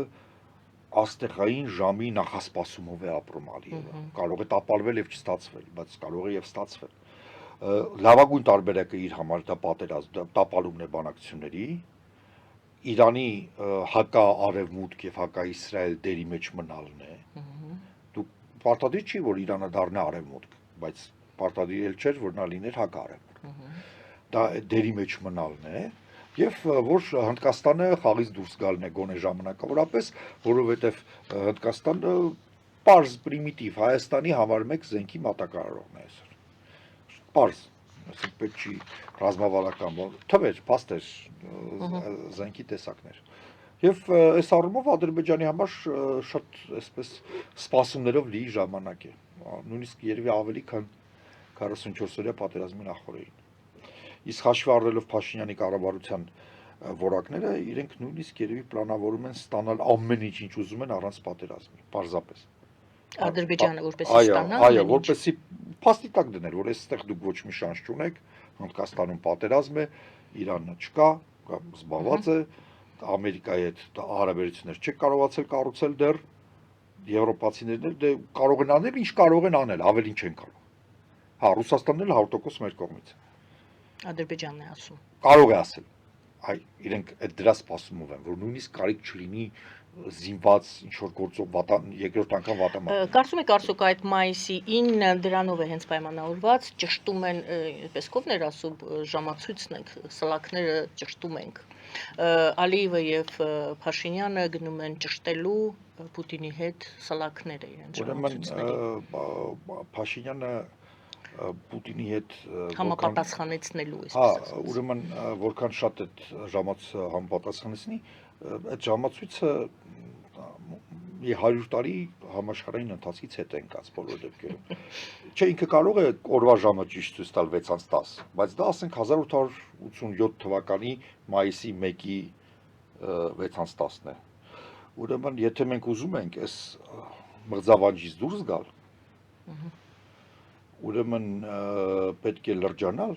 աստեղային ժամի նախասպասումով է ապրում Ալիևը։ Կարող է տապալվել եւ չստացվել, բայց կարող է եւ ստացվել։ Լավագույն տարբերակը իր համար դա պատերազմ, տապալումն է բանակցությունների։ Իրանի հակա-արևմուտք եւ հակա-իսրայել դերի մեջ մնալն է։ Դու պարտադիր չի, որ Իրանը դառնա արևմուտք, բայց պարտադիր էլ չէր, որ նա լիներ հակա-արևմուտք։ Դա դերի մեջ մնալն է եւ որ Հնդկաստանը խաղից դուրս գալն է գոնե ժամանակավորապես, որովհետեւ Հնդկաստանը պարզ պրիմիտիվ Հայաստանի համար մեկ զենքի մատակարարողն է այսօր։ Պարզ Այսինքն պետք չի ռազմավարական թվեր, փաստեր, զենքի տեսակներ։ Եվ այս առումով Ադրբեջանի համար շատ այսպես սպասումներով լի ժամանակ է։ Նույնիսկ երևի ավելի քան 44 օրյա պատերազմի նախորդին։ Իսկ հաշվի առնելով Փաշինյանի կառավարության որակները, իրենք նույնիսկ երևի պլանավորում են ստանալ ամեն ինչ ուզում են առանց պատերազմի, պարզապես։ Ադրբեջանը որպեսզի ստանա։ Այո, որպեսզի փաստի տակ դնել, որ այստեղ դուք ոչ մի շանս չունեք, Հնդկաստանում պատերազմ է, Իրանը չկա, զբաղված է, Ամերիկայի հետ հարաբերություններ չեք կարողացել կառուցել դեռ, եվրոպացիներն էլ դե կարող են անել, ինչ կարող են անել, ավելին չեն կարող։ Հա, Ռուսաստանն էլ 100% մեր կողմից է։ Ադրբեջանն է ասում։ Կարող է ասել։ Այ իրենք այդ դրա սպասումով են, որ նույնիսկ կարիք չլինի զինված ինչ-որ գործով երկրորդ անգամ վատամա։ Կարծում եք արդյոք այդ մայիսի 9-ը դրանով է հենց պայմանավորված, ճշտում են, այսպես կողմներ ասում, ժամացույցն ենք, սլաքները ճշտում ենք։ Ալիևը եւ Փաշինյանը գնում են ճշտելու Պուտինի հետ սլաքները իրենց ժամացույցների։ Ուրեմն Փաշինյանը Պուտինի հետ համապատասխանեցնելու է։ Հա, ուրեմն որքան շատ այդ ժամացույցը համապատասխանեցնի, այդ ժամացույցը մի 100 տարի համաշխարհային ընթացքից հետ են կած բոլոր դեպքերում։ Չէ, ինքը կարող է օրվա ժամը ճիշտ ցույց տալ 6:10, բայց դա ասենք 1887 թվականի մայիսի 1-ի 6:10-ն է։ Ուրեմն, եթե մենք ուզում ենք այս մղձավանջից դուրս գալ, ուրեմն պետք է լրջանալ,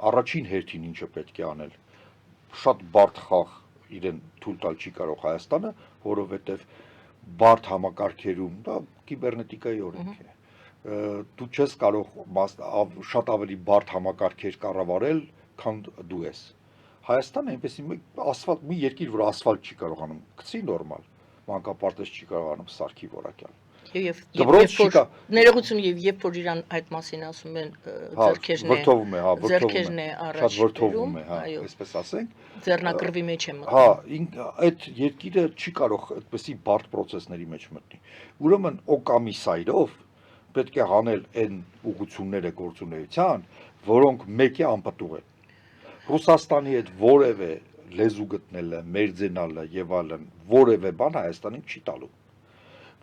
առաջին հերթին ինչը պետք է անել, շատ բարդ խաղ իրեն թույլ տալ չի կարող Հայաստանը, որովհետև բարդ համակարգերում, դա կիբեռնետիկայի օրենք է, դու չես կարող շատ ավելի բարդ համակարգեր կառավարել, քան դու ես։ Հայաստանը այնպեսի մի երկիր, որ ասֆալտ չի կարողանում գցի նորմալ, մանկապարտեզ չի կարողանում սարքի որակյալ։ Եվ ներողություն եւ երբ որ իրան այդ մասին ասում են ձեռքերն է առաջ վրթովում է, այսպես ասենք, ձեռնակռվի մեջ է մտնում։ Հա, այդ երկիրը չի կարող այդպեսի բարդ process-ների մեջ մտնի։ Ուրեմն օկամի սայրով պետք է հանել այն ուղղությունները գործունեության, որոնք մեկ է անպտուղ են։ Ռուսաստանի հետ որևէ լեզու գտնելը, մերձենալը եւ այլն, որևէ բան Հայաստանին չի տալու։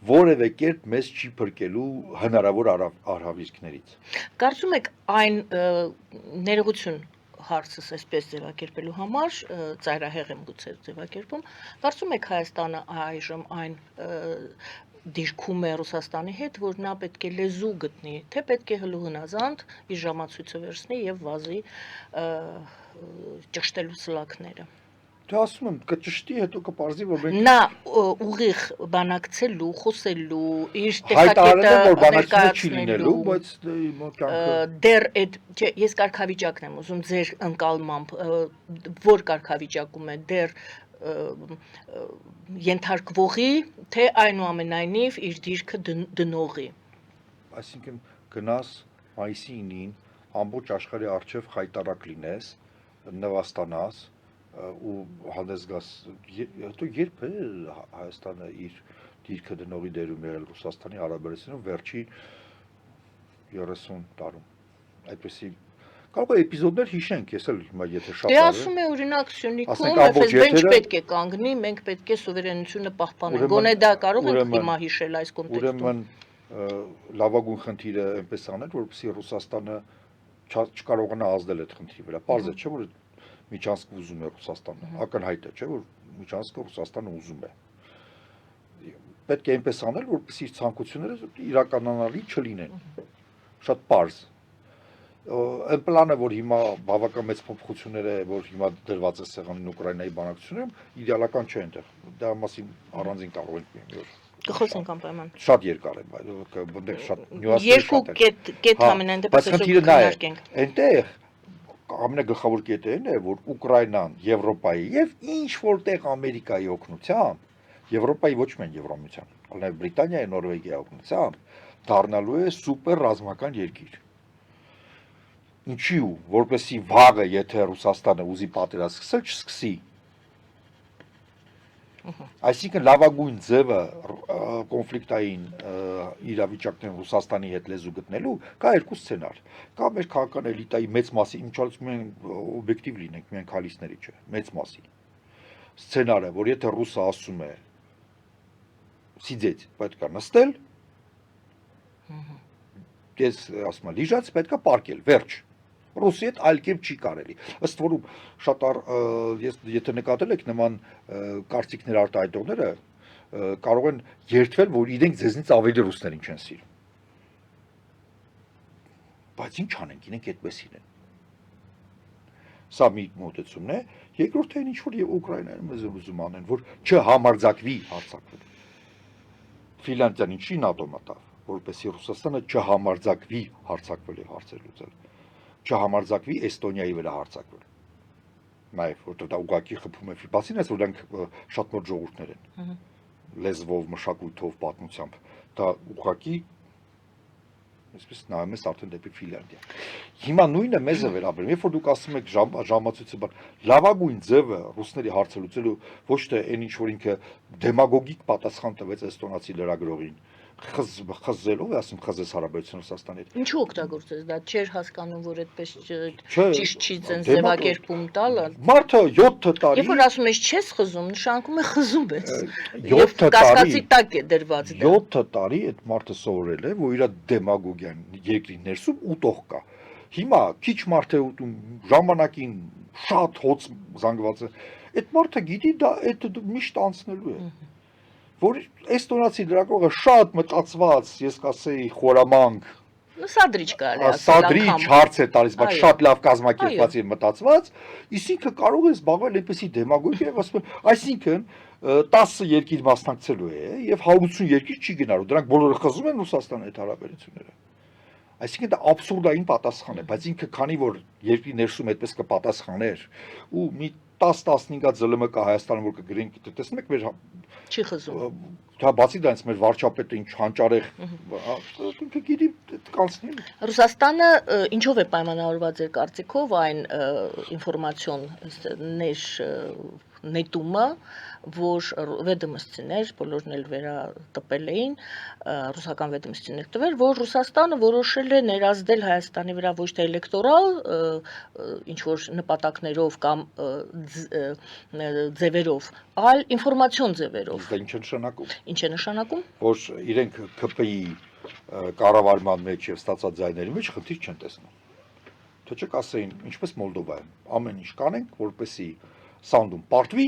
Որևէ կերպ մեզ չի փրկելու հնարավոր արհավիրքներից։ Կարծում եք այն ներողություն հարցս այսպես ձևակերպելու համար, ծայրահեղ եմ գուցե ձևակերպում, կարծում եք Հայաստանը այժմ այն դիրքում է Ռուսաստանի հետ, որ նա պետք է լեզու գտնի, թե պետք է հլուհնազանդ իր ժամացույցը վերցնի եւ վազի ճշտելու սլաքները։ Դե ասում եմ, կճշտի, հետո կպարզի, որ մենք նա ուղիղ բանակցելու, խոսելու, իր տեսակետը ներկայացնելու, բայց դեռ այդ, չէ, ես կարգավիճակն եմ ուզում ձեր ընկալմամբ, որ կարգավիճակում է դեռ ենթարկվողի, թե այնուամենայնիվ իր դիրքը դնողի։ Այսինքն գնաս մայիսի 9-ին ամբողջ աշխարհի առջև խայտարակ լինես, նվաստանաս ու հանդես գաս, հետո երբ է Հայաստանը իր դիրքը դնողի դերում եղել Ռուսաստանի հարաբերությունում վերջի 30 տարում, այդպեսի կարող է էպիզոդներ հիշենք, ես էլ հիմա եթե շատ Դե ասում է օրինակ Սյունիքում FSB-ն չպետք է կանգնի, մենք պետք է սուվերենությունը պահպանենք, գոնե դա կարող ենք հիմա հիշել այս կոնտեքստում։ Ուրեմն լավագույն խնդիրը այնպես անել, որպեսզի Ռուսաստանը չկարողանա ազդել այդ խնդրի վրա, պարզ է, չէ՞ որ Միջանցքը ուզում է Ռուսաստանը, ակնհայտ է, չէ՞ որ Միջանցքը Ռուսաստանը ուզում է։ Պետք է այնպես անել, որպեսզի իր ցանկությունները իրականանալի չլինեն։ Շատ պարզ։ Այն պլանը, որ հիմա բավական մեծ փոփոխություններ է, որ հիմա դրված է սեղանին Ուկրաինայի բանակցություններում, իդեալական չէ այնտեղ։ Դա մասին առանձին կարող ենք մի օր կխոսենք անպայման։ Շատ երկար է, բայց շատ նյուանսներ երկու կետ ամենայն դեպս քննարկենք։ Այնտեղ ամենագլխավոր կետը այն է, որ Ուկրաինան, Եվրոպայի եւ ինչ որտեղ Ամերիկայի օգնությամբ, Եվրոպայի ոչ միայն Եվրամիության, այլև Բրիտանիայի, Նորվեգիայի օգնությամբ դառնալու է սուպեր ռազմական երկիր։ Ինչի ու որպեսի վաղը, եթե Ռուսաստանը ուզի պատերազմ սկսել, չսկսի։ Այսինքն լավագույն ձևը կոնֆլիկտային իրավիճակներում Ռուսաստանի հետ լեզու գտնելու կա երկու սցենար։ Կա մեր քաղաքական էլիտայի մեծ մասի, ինչալից մենք օբյեկտիվ լինենք, միայն քալիստների չէ, մեծ մասի։ Սցենարը, որ եթե ռուսը ասում է սիձեց պետք է նստել, ես ասում եմ լիժած պետք է պարկել, վերջ։ Ռուսի հետ այլ կերպ չի կարելի։ Ըստ որում շատ ես եթե նկատել եք նման կարծիքներ արտահայտողները կարող են երդվել, որ իրենք ձեզնից ավելի ռուսներին չեն սիրում։ Բայց ինչ անենք, իրենք այդպեսին են։ Սա մի մոտեցումն է, երկրորդը այն ինչ որ եւ Ուկրաինայում ուզում անեն, որ չհամարձակվի հարձակվել։ Ֆինլանդիան ինչի ՆԱՏՕ մտավ, որպեսզի Ռուսաստանը չհամարձակվի հարձակվել եւ հարցեր լուծել։ Չհամարձակվի Էստոնիայի վրա հարձակվել։ Նաև որտեղ դա ուղղակի խփում է բացին այս որ դրանք շատ նոր ժողովուրդներ են։ Լեզվով, մշակույթով, պատմությամբ դա ուղղակի այսպես նայում ես արդեն դեպի Ֆինլանդիա։ Հիմա նույնը մեզ է վերաբերում, երբ որ դուք ասում եք ժամացույցը բան, լավագույն ձևը ռուսների հարցը լուծելու ոչ թե այն ինչ որ ինքը դեմագոգիկ պատասխան տվեց էստոնացի լրագրողին, խզելով, ասում խզես հարաբերություն Ռուսաստանի հետ։ Ինչու օգտագործես դա, չէր հասկանում, որ այդպես Չէ, ճիշտ չի ցենց դեմագ- ձևակերպում տալը։ Մարդը 7 տարի Երբ որ ասում ես չես խզում, նշանակում է խզում ես։ 7 տարի Կասկածի տակ է դրված դա։ 7 տարի այդ մարդը սովորել է, որ իր դեմագոգիան երկրի ներսում ուտող կա։ Հիմա քիչ մարդ է ուտում, ժամանակին շատ հոց զանգված է։ Այդ մարդը գիտի դա այդ միշտ անցնելու է։ Որ էստոնացի դրակողը շատ մտածված, ես կասեի խորամանկ, Սադրիչ կարելի ասել սադրիչ հարց է տալիս, բայց Այո։ շատ լավ կազմակերպված եւ մտածված, իսինքն կարող է զբաղվել այնպեսի դեմագոգիայով, ասում են, այսինքն 10 երկիր մասնակցելու է եւ 180 երկիր չի գնալու, դրանք բոլորը խզում են Ռուսաստանի հետ հարաբերությունները։ Այսինքն դա աբսուրդային պատասխան է, բայց ինքը քանի որ երկրի ներսում այդպես կպատասխաներ ու մի 10-15 ԶԼՄ կա Հայաստանում որ կգրենք, տեսնում եք մեր չի խզում։ դա բացի դրանից մեր վարչապետը ինչ հանճարեղ ինքը գիտի կանցնել։ Ռուսաստանը ինչով է պայմանավորված ձեր կարծիքով այն ինֆորմացիոն նետումը, որ վեդոմստիներ, բոլորն էլ վերատպել էին, ռուսական վեդոմստիներ տվել, որ Ռուսաստանը որոշել է ներազդել Հայաստանի վրա ոչ թե էլեկտորալ ինչ որ նպատակներով կամ ձևերով, այլ ինֆորմացիոն ձևերով։ Դա ինչ է նշանակում։ Ինչ է նշանակում։ Որ իրենք ԿՊ-ի կառավարման մեջ եւ ստացած ձայների մեջ խնդիր չեն տեսնում։ Թե չեք ասեին, ինչպես Մոլդովայում, ամեն ինչ կանենք, որպեսի սանդում պարտվի,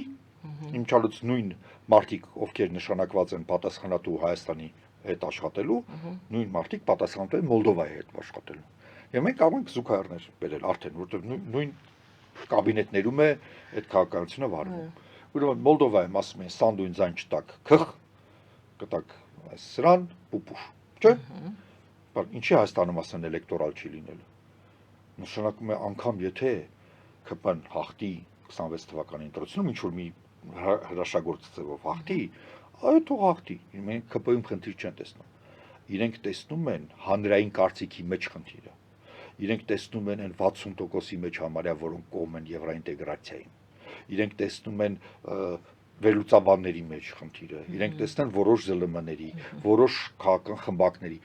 իմչալուց նույն մարդիկ, ովքեր նշանակված են պատասխանատու Հայաստանի հետ աշխատելու, նույն մարդիկ պատասխանատու են Մոլդովայի հետ աշխատելու։ Եվ մենք կարող ենք զուգահեռներ բերել արդեն, որովհետև նույն կաբինետներում է այդ քաղաքականությունը վարվում։ Ուրեմն Մոլդովայում ասում են սանդույն ձայն չտակ, քխ, կտակ սրան, պուպուշ, չէ՞։ Բայց ինչի Հայաստանում ասեն էլեկտորալ չի լինել։ Նշանակում է անգամ եթե ԿՊ-ն հաղթի 26 թվականի ընտրությունում ինչ որ մի հրաշագործ ձևով հաղթի, այո թող հաղթի։ Մենք ԿՊ-ում խնդիր չեն տեսնում։ Իրենք տեսնում են հանրային կարծիքի մեջ խնդիրը։ Իրենք տեսնում են այն 60%-ի մեջ համարյա, որոնք կողմ են եվրոինտեգրացիային։ Իրենք տեսնում են վերլուծաբանների մեջ խնդիրը։ Իրենք տեսնեն որոշ ԶԼՄ-ների, որոշ քաղաքական խմբակների,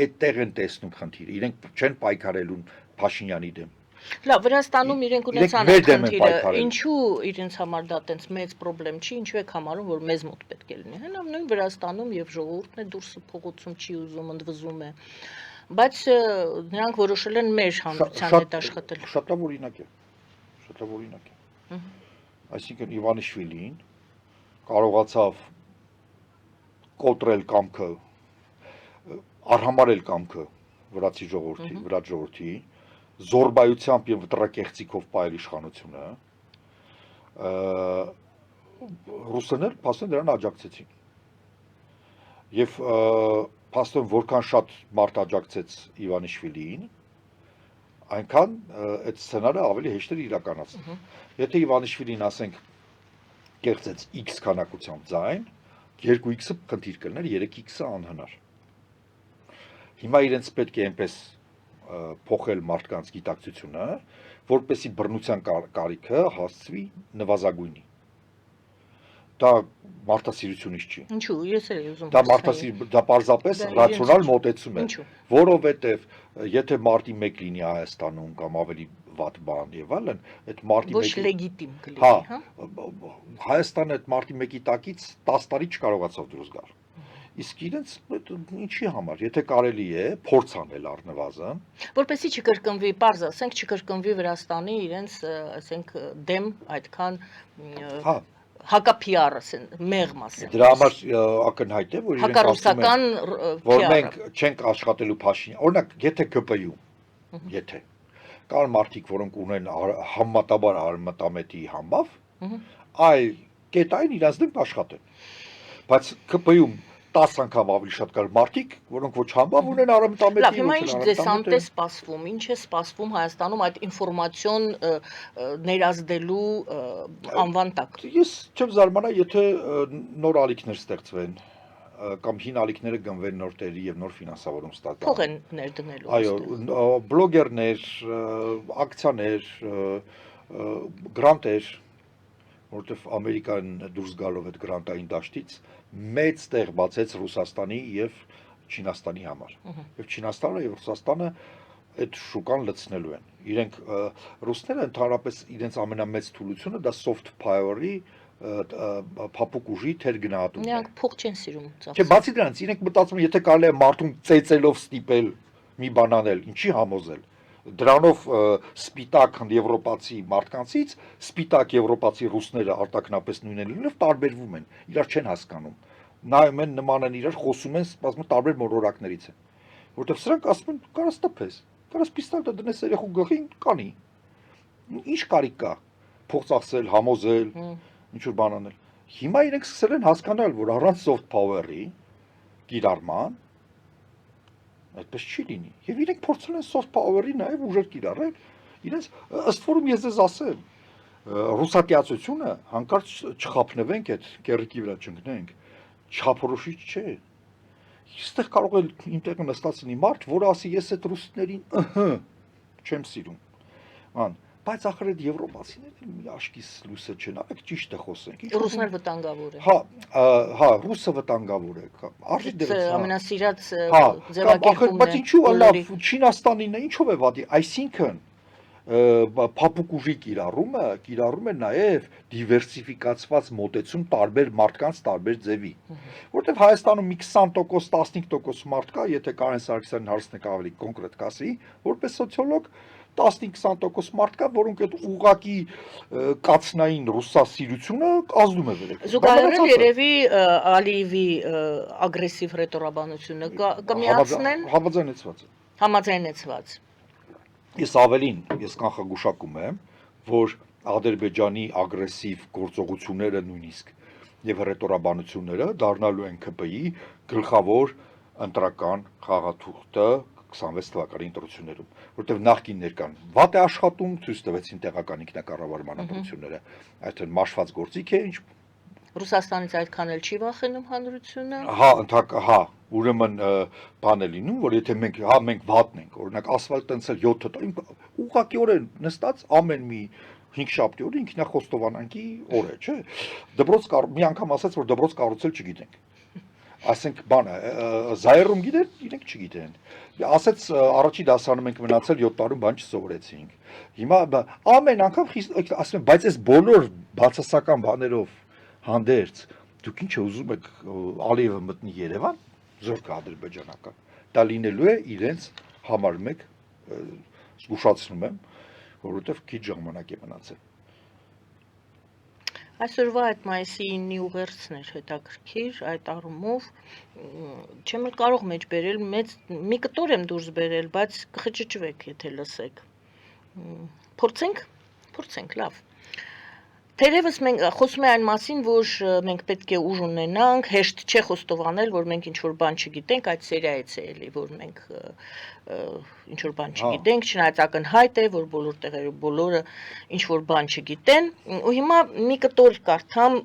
այդտեղ են տեսնում խնդիրը։ Իրենք չեն պայքարելու Փաշինյանի դեմ։ Լավ, Վրաստանում իրենք ունեցան մեր այդ դեմ են խնդիրը, պայքարել։ ինչու իրենց համար դա տենց մեծ խնդրեմ չի, ինչու եք համարում, որ մեզ մոտ պետք է լինի։ Հենա նույն Վրաստանում եւ ժողովուրդն է դուրսը փողոցում չի ուզում, ընդվզում է։ Բայց նրանք որոշել են մեր հանրության հետ աշխատել։ Շատ լավ օրինակ է։ Շատ լավ օրինակ է։ Այսինքն Իվանիշվիլին կարողացավ կոտրել կամքը, արհամարել կամքը վրացի ժողովրդի, վրաց ժողովրդի, զորբայությամբ եւ վտրակեղծիքով պայել իշխանությունը, ռուսները փաստորեն դրան աջակցեցին։ Եվ փաստորեն որքան շատ մարդ աջակցեց Իվանիշվիլիին, այնքան այդ սցենարը ավելի հեշտ էր իրականացնել։ Եթե Իվանիշվիլին ասենք կեղծեց X քանակությամբ ձայն, 2x-ը խնդիր կլներ, 3x-ը անհնար։ Հիմա իրենց պետք է այնպես փոխել մարդկանց գիտակցությունը, որպեսզի բռնության կարիքը հասցվի նվազագույնի։ Դա մարդասիրությունից չի։ Ինչու՞, ես էլ ուզում Դա դա պարզապես ռացիոնալ մոտեցում է, որովհետև եթե մարտի 1 լինի Հայաստանում կամ ավելի վատ բան եւ այլն, այդ մարտի 1 ոչ լեգիտիմ կլինի, հա։ Հայաստանը այդ մարտի 1-ի տակից 10 տարի չկարողացավ դուրս գալ։ Իսկ իրենց ինչի համար, եթե կարելի է փորձ անել առնվազն, որպեսզի չկրկնվի, պարզ ասենք, չկրկնվի Վրաստանի իրենց, ասենք, դեմ այդքան հակափիար ասեն, մեղմ ասեն։ Դրա համար ակնհայտ է, որ իրենք ասում են, որ մենք չենք աշխատելու Փաշինյան։ Օրինակ, եթե ԿՊ-ում, եթե կան մարդիկ, որոնք ունեն համեմատաբար արմատամետի համբավ, այ կետային իրենց դեմ աշխատեն։ Բայց ԿՊ-ում 10 անգամ ավելի շատ կար մարդիկ, որոնք ոչ համբավ ունեն արմատամետի։ Լավ, հիմա ինչ դեսանտ է սպասվում, ինչ է սպասվում Հայաստանում այդ ինֆորմացիոն ներազդելու անվան տակ։ Ես չեմ զարմանա, եթե նոր ալիքներ ստեղծվեն կամ հին ալիքները գնվեն նոր տերի եւ նոր ֆինանսավորում ստանան։ Փող են ներդնելու։ Այո, բլոգերներ, ակցիաներ, գրանտեր, որովհետև Ամերիկան դուրս գալով այդ գրանտային դաշտից մեծ տեղ բացեց Ռուսաստանի եւ Չինաստանի համար։ Եվ Չինաստանը եւ Ռուսաստանը այդ շուկան լցնելու են։ Իրենք ռուսները ընդհանրապես իրենց ամենամեծ թուլությունը դա soft power-ի փափուկ ուժի թեր գնահատումն է։ Նրանք փող չեն սիրում Չէ, ծախսել։ բացի դրանից, իրենք մտածում են, եթե կարելի է մարդուն ծեծելով ստիպել մի բան անել, ինչի համոզել։ Դրանով սպիտակ եվրոպացի մարդկանցից սպիտակ եվրոպացի ռուսները արտաքնապես նույնն են լինելով տարբերվում են, իրար չեն հասկանում։ Նայում են, նման են իրար, խոսում են, ասում են տարբեր մոլորակներից են։ Որտեվ սրանք ասում են, կարաս տպես, կարաս պիստոլը դնես երեխու գլխին, կանի։ Ինչ կարիք կա։ Փող ծախսել, համոզել, ինչ որ բան անել։ Հիմա իրենք սկսել են հասկանալ, որ առանց soft power-ի կիրառման այդպես չի լինի։ Եվ իրենք փորձել են soft power-ի նաև ուժեր կիրառել։ Իրենց ըստ որում ես ձեզ ասեմ, ռուսատիացությունը հանկարծ չխափնվենք այդ կեռիկի վրա չընկնենք, չափորոշիչ չէ։ Այստեղ կարող է իմ տեղը նստած լինի մարդ, որը ասի ես այդ ռուսներին չեմ սիրում։ Ան, բայց ախր այդ եվրոպացիները մի աշկիս լույսը չեն, արեք ճիշտը խոսենք։ Ռուսներ վտանգավոր են։ Հա, ռուսը վտանգավոր է։ Արժի դրած։ Ամենասիրած ձևակերպումն է։ Բայց ինչու լավ Չինաստանին է, ինչով է վատի, այսինքն փափուկ ուժի կիրառում է նաև դիվերսիֆիկացված մոտեցում տարբեր մարդկանց տարբեր ձևի։ Որտեվ Հայաստանում մի 20%, 15% մարդ կա, եթե Կարեն Սարգսյանն հարցնեք ավելի կոնկրետ կասի, որպես սոցիոլոգ 15-20% մարդ կա, որոնք այդ ուղղակի կացնային ռուսասիրությունը ազդում է վերեք։ Զուգահեռ երևի Ալիևի ագրեսիվ ռետորաբանությունը կմիացնեն համաձայնեցված։ Ես ավելին, ես կանխագուշակում եմ, որ Ադրբեջանի ագրեսիվ գործողությունները նույնիսկ եւ ռետորաբանությունները դառնալու են ԿՊ-ի գլխավոր ընտրական խաղաթուղթը 26 թվականի ընտրություններում, որտեղ նախկիններ կան վատ է աշխատում, ցույց տվեցին տեղական ինքնակառավարման ընտրությունները, այսինքն մաշված գործիք է, ինչ Ռուսաստանից այդքան էլ չի վախենում հանրությունը։ Հա, ուրեմն բան է լինում, որ եթե մենք վատն ենք, օրինակ ասֆալտ տնցել 7 տարի, ուղղակիորեն նստած ամեն մի 5 շաբթի օրը ինքնախոստովանանքի օր է, չէ։ Դպրոց մի անգամ ասաց, որ դպրոց կառուցել չգիտենք։ Ասենք բանը, զայրում գիտեն, իրենք չգիտեն։ Ասաց առաջի դասարանում ենք մնացել 7 տարում բան չսովորեցինք։ Հիմա ամեն անգամ ասում են, բայց այս բոլոր բացասական բաներով հանդերձ դուք ինչ ուզում եք Ալիևը մտնի Երևան, զորքը ադրբեջանական։ Դա լինելու է իրենց համար մեկ զգուշացնում եմ, որովհետև քիչ ժամանակ է մնացել։ Այսօրվա այդ մայիսի 9-ի ուղերձն էր հետաքրքիր, այդ առումով չեմ կարող մեջ բերել, մի կտոր եմ դուրս բերել, բայց կխճճվեք, եթե լսեք։ Փորձենք, լավ։ Թերևս մենք խոսում ենք այն մասին, որ մենք պետք է ուժ ունենանք, հեշտ չէ խոստովանել, որ մենք ինչ-որ բան չգիտենք, այդ սերիայից է էլի, որ մենք ինչ-որ բան չգիտենք, չնայած ակնհայտ է, որ բոլոր տեղերը բոլորը ինչ-որ բան չգիտեն, ու հիմա մի կտոր կարդամ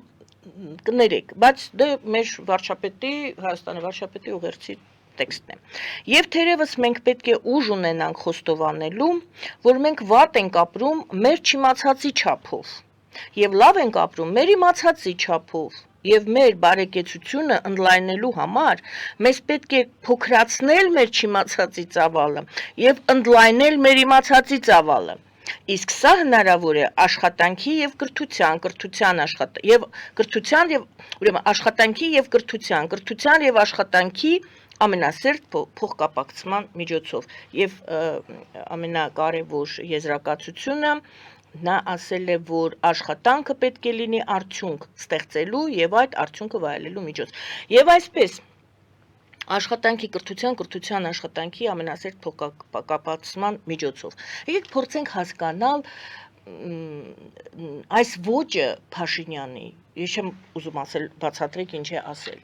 կներեք, բայց դե մեր վարչապետի, Հայաստանի վարչապետի ուղերձի տեքստն է։ Եվ թերևս մենք պետք է ուժ ունենանք խոստովանելու, որ մենք վատ ենք ապրում մեր չիմացածի չափով։ Եվ լավ ենք ապրում մեր իմացածի չափով, եւ մեր բարեկեցությունը ընդլայնելու համար մեզ պետք է փոքրացնել մեր չիմացածի ծավալը եւ ընդլայնել մեր իմացածի ծավալը։ Իսկ սա հնարավոր է աշխատանքի եւ կրթության եւ աշխատանքի ամենասերտ փոխկապակցման միջոցով եւ ամենակարևոր եզրակացությունը նա ասել է, որ աշխատանքը պետք է լինի արդյունք ստեղծելու եւ այդ արդյունքը վայելելու միջոց։ Եվ այսպես աշխատանքի կրթության աշխատանքի ամենասերտ փոխկապակցման միջոցով։ Եկեք փորձենք հասկանալ այս ոճը Փաշինյանի, ես չեմ ուզում ասել բացատրեք ինչ է ասել,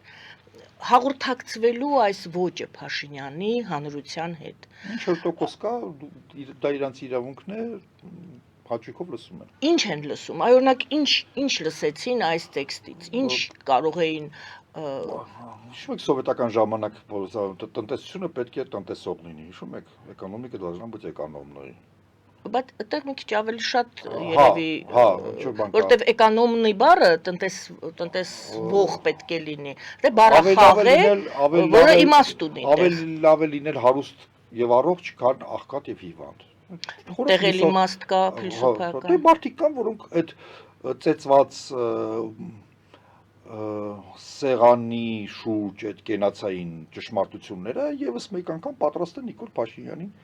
հաղորդակցվելու այս ոճը Փաշինյանի հանրության հետ։ Ինչ որ տոկոս կա, դա իրանց իրավունքն է, հաճույքով լսում են։ Ինչ են լսում, օրինակ ինչ լսեցին այս տեքստից, ինչ կարող էին Հիշում եք սովետական ժամանակ տնտեսությունը պետք է տնտեսող լինի, հիշում եք, էկոնոմիկա должна быть экономной։ Բայց այդտեղ մի քիչ ավելի շատ երևի, ինչ-որ բան կա։ որտեվ էկոնոմնի բառը տնտեսվող պետք է լինի։ Դե բառը խաղ է, որը իմաստ ունի։ Ավելի լավ է լինել հարուստ եւ առողջ, քան աղքատ եւ հիվանդ։ Տեղ էլ իմաստ կա, փիլիսոփայական։ Դե մարդիկ կան, որոնք այդ ծեծված սեղանի շուրջ այդ կենացային ճշմարտությունները եւս մեկ անգամ պատրաստ են Նիկոլ Փաշինյանին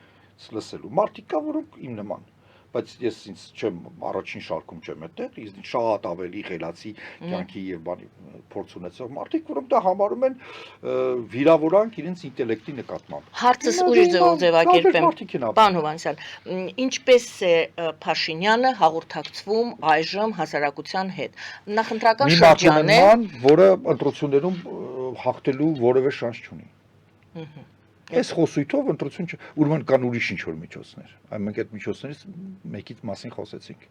լսելու։ Մարդիկ կան, որոնք իմ նման, բայց ես ինձ չեմ առաջին շարքում չեմ այդտեղ, ինձ շատ ավելի խելացի կյանքի եւ բանի փորձ ունեցող մարդիկ, որոնք դա համարում են վիրավորանք իրենց ինտելեկտի նկատմամբ։ Հարցս ուրիշ ձևակերպեմ, պարոն Հովհաննիսյան, ինչպես է Փաշինյանը հաղորդակցվում այժմ հասարակության հետ։ Նախընտրական շրջան է, որը ընտրություններում հաղթելու որևէ շանս չունի։ Այս խոսույթով ընտրություն չէ, ուրեմն կան ուրիշ ինչ-որ միջոցներ։ Այ մենք այդ միջոցներից մեկից մասին խոսեցինք։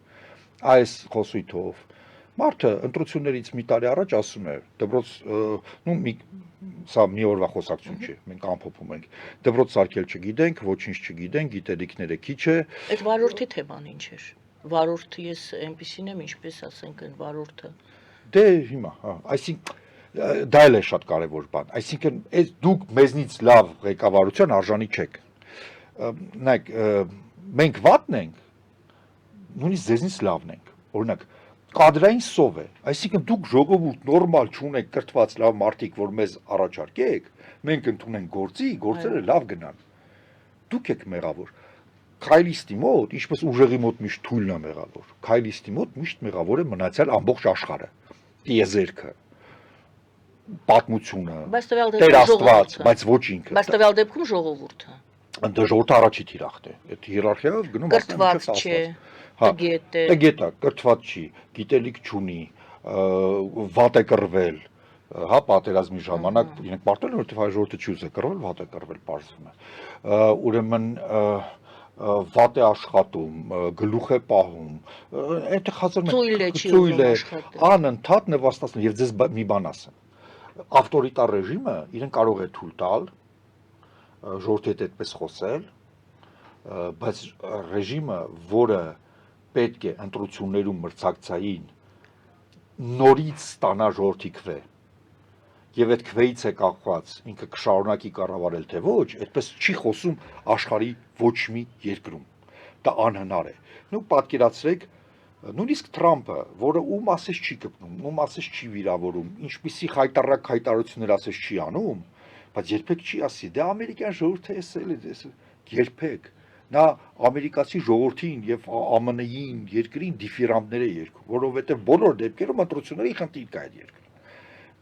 Այս խոսույթով մարդը ընտրություններից մի տարի առաջ ասում է, դպրոց, սա մի օրվա խոսակցություն չէ, մենք ամփոփում ենք։ Դպրոց սարքել չգիտենք, ոչինչ չգիտենք, գիտելիքները քիչ է։ Այդ վարորդի թեման ինչ էր։ Վարորդը ես այնպեսին եմ, ինչպես ասենք այն վարորդը։ Դե հիմա, այսինքն դա էլ է շատ կարևոր բան, այսինքն դուք մեզնից լավ ղեկավարության արժանի չեք, նայեք, մենք վատն ենք, նույնիսկ ձեզնից լավն ենք, օրինակ, կադրային սով է, այսինքն դուք ժողովուրդ նորմալ չունեք կրթված լավ մարդիկ, որ մեզ առաջարկեք, մենք ընդունենք գործերը լավ գնան, դուք եք մեղավոր, քայլիստի մոտ, ինչպես ուժեղի մոտ միշտ թույլն է մեղավոր, քայլիստի մոտ միշտ մեղավոր է մնացյալ ամբողջ աշխարհը, տիեզերքը, պատմությունը, Տեր Աստված, բայց ոչ ինքը։ Բայց տվյալ դեպքում ժողովուրդը։ Դա ժողովուրդը առաջի թիրախտ է։ Այդ հիերարխիայով գնում կրթված չէ, տգետ է։ Տգետ է, կրթված չի, գիտելիք չունի, վատ է կռվել, հա, պատերազմի ժամանակ իրենք պարտել են, որովհետև հայ ժողովուրդը չի ուզել կռվել, վատ է կռվել, պարզվում է։ Ուրեմն վատ է աշխատում, գլուխ է պահում, այնտեղ հազար ծույլ է, անընդհատ նվաստացնում եւ ձեզ մի բան ասեմ։ Ավտորիտար ռեժիմը իրեն կարող է թույլ տալ ժողովրդի հետ այդպես խոսել, բայց ռեժիմը, որը պետք է ընտրություններում մրցակցային նորից ստանա ժողովրդի քվե եւ այդ քվեից է կախված ինքը կշարունակի կառավարել թե ոչ, այդպես չի խոսում աշխարհի ոչ մի երկրում։ Դա անհնար է։ Նու պատկերացրեք նույնիսկ Թրամփը, որը ում ասես չի կպնում, ում ասես չի վիրավորում, ինչպիսի խայտառակ հայտարարություններ ասես չի անում, բայց երբեք չի ասի, դե ամերիկյան ժողովուրդը էսել է, երբեք։ Նա ամերիկացի ժողովրդին եւ ԱՄՆ-ին երկրին դիֆիրանտներ է երկում, որովհետեւ բոլոր դեպքերում ընտրությունների խնդիր կա այդ երկրում։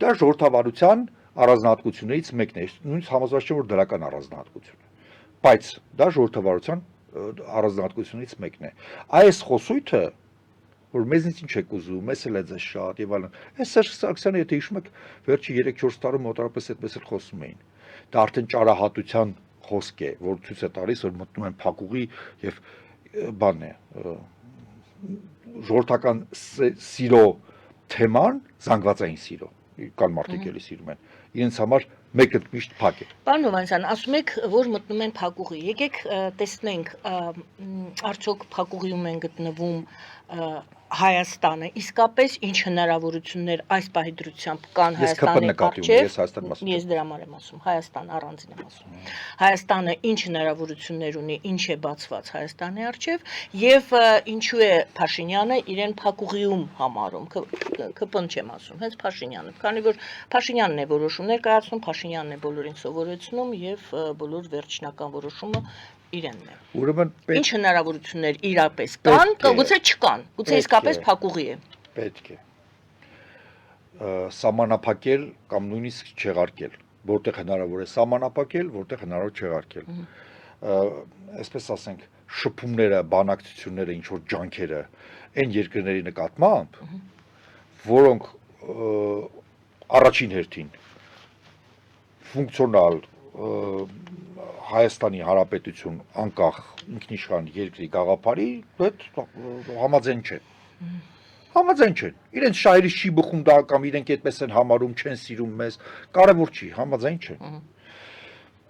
Դա ժողովրդավարության առանձնահատկություններից մեկն է, նույնիսկ համոզված չեմ, որ դրական առանձնահատկություն է, բայց դա ժողովրդավարության առանձնահատկություններից մեկն է։ Այս խոսույթը, որ մեզնից ինչ եք ուզում, ես էլ է ձեզ շատ եւ այլն։ Այս Սերժ Սարգսյանը, եթե հիշում եք, վերջի 3-4 տարում մոտավորապես այդպես էլ խոսում էին։ Դա արդեն ճարահատության խոսք է, որ ցույց է տալիս, որ մտնում են փակուղի եւ բանն է, ժողովրդական սիրո թեման զանգվածային սիրո, կան մարդիկ էլի սիրում են, իրենց համար մեկը միշտ փակ է։ Պարոն Հովհաննիսյան, ասում եք, որ մտնում են փակուղի, եկեք տեսնենք, արդյոք փակուղիում են գտնվում Հայաստանը, իսկապես ինչ հնարավորություններ այս պահի դրությամբ կան Հայաստանի առջև, ես դրա համար եմ ասում, Հայաստան առանձին եմ ասում, Հայաստանը ինչ հնարավորություններ ունի, ինչ է բացված Հայաստանի առջև եւ ինչու է Փաշինյանը իրեն փակուղիում համարում, ԿՊ-ն չեմ ասում, հենց Փաշինյանը, քանի որ Փաշինյանն է որոշումներ կայացնում, Փաշինյանն է բոլորին սովորեցնում եւ բոլոր վերջնական որոշումը իրենն է։ Ուրեմն ինչ հնարավորություններ իրապես կան, գուցե չկան, գուցե իսկապես փակուղի է։ Պետք է սահմանափակել կամ նույնիսկ չեղարկել, որտեղ հնարավոր է սահմանափակել, որտեղ հնարավոր չեղարկել։ Այսպես ասենք, շփումները, բանակցությունները, ինչ որ ջանքերը այն երկրների նկատմամբ, որոնք առաջին հերթին ֆունկցիոնալ Հայաստանի Հանրապետություն անկախ ինքնիշխան երկրի գաղափարի հետ համաձայն չեն։ Համաձայն չեն։ Իրենց շահերից չի բխում դա կամ իրենք այդպես են համարում, չեն սիրում մեզ, կարևոր չի, համաձայն չեն։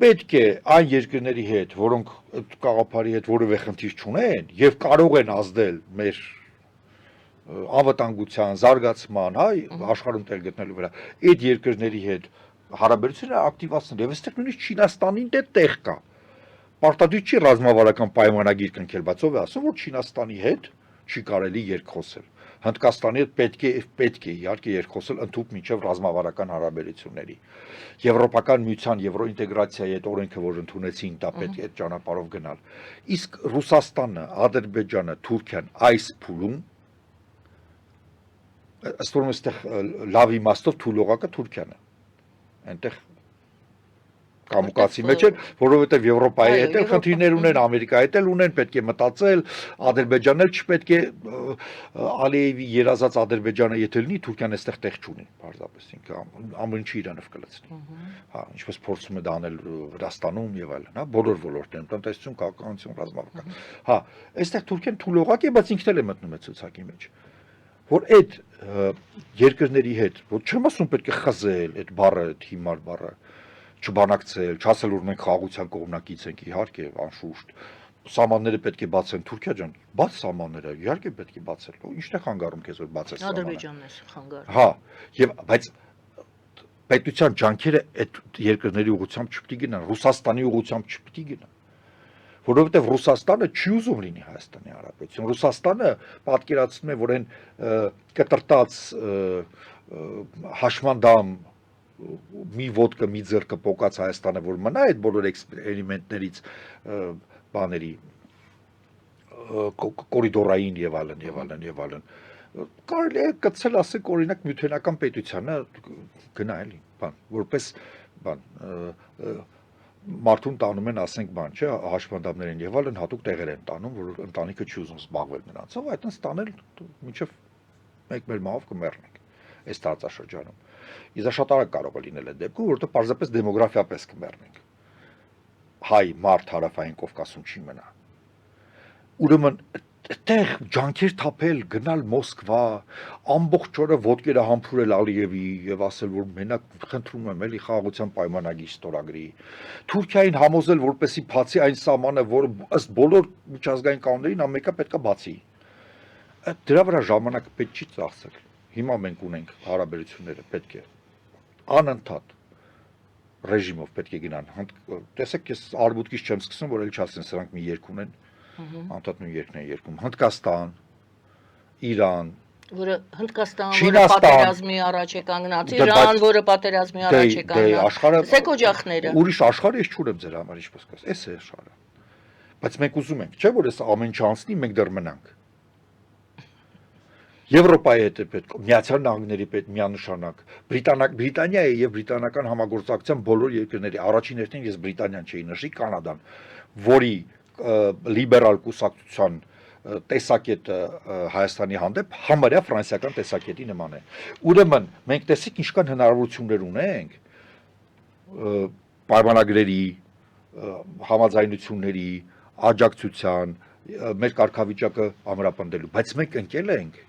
պետք է այն երկրների հետ, որոնք այդ գաղափարի հետ որևէ խնդիր չունեն եւ կարող են ազդել մեր անվտանգության, զարգացման, հա, աշխարհում տեղ գտնելու վրա, այդ երկրների հետ հարաբերությունները ակտիվացնել եւ այստեղ նույնիսկ Չինաստանին տեղ կա։ Պարտադիր չի ռազմավարական պայմանագիր կնքել, բայց ով է ասում, որ Չինաստանի հետ չի կարելի երկխոսել։ Հնդկաստանի հետ պետք է իհարկե երկխոսել ընդհանուր միջև ռազմավարական հարաբերությունների։ Եվրոպական միության եվրոինտեգրացիայի այդ օրենքը, որ ընդունեցին, դա պետք է այդ ճանապարհով գնալ։ Իսկ Ռուսաստանը, Ադրբեջանը, Թուրքիան այս փուլում ըստ որում այստեղ լավ իմաստով թույլողակը Թուրքիան է։ Այնտեղ կամուկացի մեջ են, որովհետև Եվրոպայի հետ էլ խնդիրներ ունեն, Ամերիկայի հետ էլ ունեն, պետք է մտածել, Ադրբեջանն էլ չպետք է Ալիևի երազած Ադրբեջանը եթե լինի, Թուրքիան այստեղ տեղ չունի, պարզապես ինքը ամեն ինչի իրանով կլցնի։ Հա, ինչպես փորձում է դա անել Վրաստանում եւ այլն, հա, բոլոր ոլորտներում, տնտեսություն, քաղաքականություն, ռազմավարական։ Հա, այստեղ Թուրքիան թույլողակ է, բայց ինքն էլ է մտնում այդ ցուցակի մեջ։ Որ այդ երկրների հետ, որ չեմ ասում պետք է խզել այդ բառը, այդ հիմար բառը, չբանակցել, չասել որ մենք խաղաղության կողմնակից ենք, իհարկե, անշուշտ։ Սահմանները պետք է բացեն, Թուրքիա ջան, բաց սահմանները, իհարկե պետք է բացել։ Ինչն է խանգարում քեզ որ բացես սահմանը։ Ադրբեջանն է խանգարում։ Հա, եւ բայց պետության ջանքերը այդ երկրների ուղղությամբ չպետք է գնան, Ռուսաստանի ուղղությամբ չպետք է գնան։ Որովհետև Ռուսաստանը չի ուզում լինի Հայաստանի Հանրապետություն։ Ռուսաստանը պատկերացնում է, որ այն կտրտած հաշմանդամ մի ոդկը մի ձեռքը պոկած Հայաստանը որ մնա այդ բոլոր էքսպերիմենտներից բաների կորիդորային եւ այլն կարելի է կցել ասենք օրինակ միութենական պետությանը գնա էլի բան որպես բան մարդուն տանում են ասենք բան չէ հաշմանդամներ են եւ այլն հատուկ տեղեր են տանում որ ընտանիքը չի ուզում զբաղվել նրանցով այդտենց տանել մինչեւ մեկ մեր մահով կմեռնենք այս տարածաշրջանում Իզա շատ արագ կարող է լինել այդ դեպքում, որովհետև պարզապես դեմոգրաֆիապես կմեռնենք։ Հայ մարդ հարավային Կովկասում չի մնա։ Ուրեմն այդտեղ ջանքեր թափել, գնալ Մոսկվա, ամբողջ օրը ոտքերը համբուրել Ալիևի եւ ասել, որ մենակ խնդրում եմ, էլի խաղաղության պայմանագիր ստորագրի։ Թուրքիային համոզել, որպեսի բացի այն սահմանը, որը ըստ բոլոր միջազգային կանոններին ամենքա պետքա բացի։ Դրա վրա ժամանակ պետք չի ծախսել։ Հիմա մենք ունենք հարաբերությունները, պետք է անընդհատ ռեժիմով պետք է գնան։ Տեսեք, ես արբուտքից չեմ սկսում, որ էլ չասեն, սրանք մի երկ ունեն, անընդհատ նույն երկն են երկում։ Հնդկաստան, Իրան, որը Հնդկաստան, որը պատերազմի առաջ է կանգնած, Իրան, որը պատերազմի առաջ է կանգնած։ Տեսեք օջախները։ Ուրիշ աշխարհը ես չունեմ ձեր համար, ինչպես կաս։ Էս է աշխարհը։ Բայց մենք ուզում ենք, չէ՞ որ այս ամեն ինչ անցնի, մենք դեռ մնանք։ Եվրոպայի հետ է պետք, Միացյալ Նահանգների պետք միանշանակ, Բրիտանիայի եւ բրիտանական համագործակցության բոլոր երկրների առաջին հերթին ես Բրիտանիան չէի նշի, Կանադան, որի լիբերալ կուսակցության տեսակետը Հայաստանի հանդեպ համարյա ֆրանսիական տեսակետի նման է։ Ուրեմն մենք տեսեք ինչքան հնարավորություններ ունենք պայմանագրերի, համաձայնությունների, աջակցության, մեր կարգավիճակը ամրապնդելու, բայց մենք ընկել ենք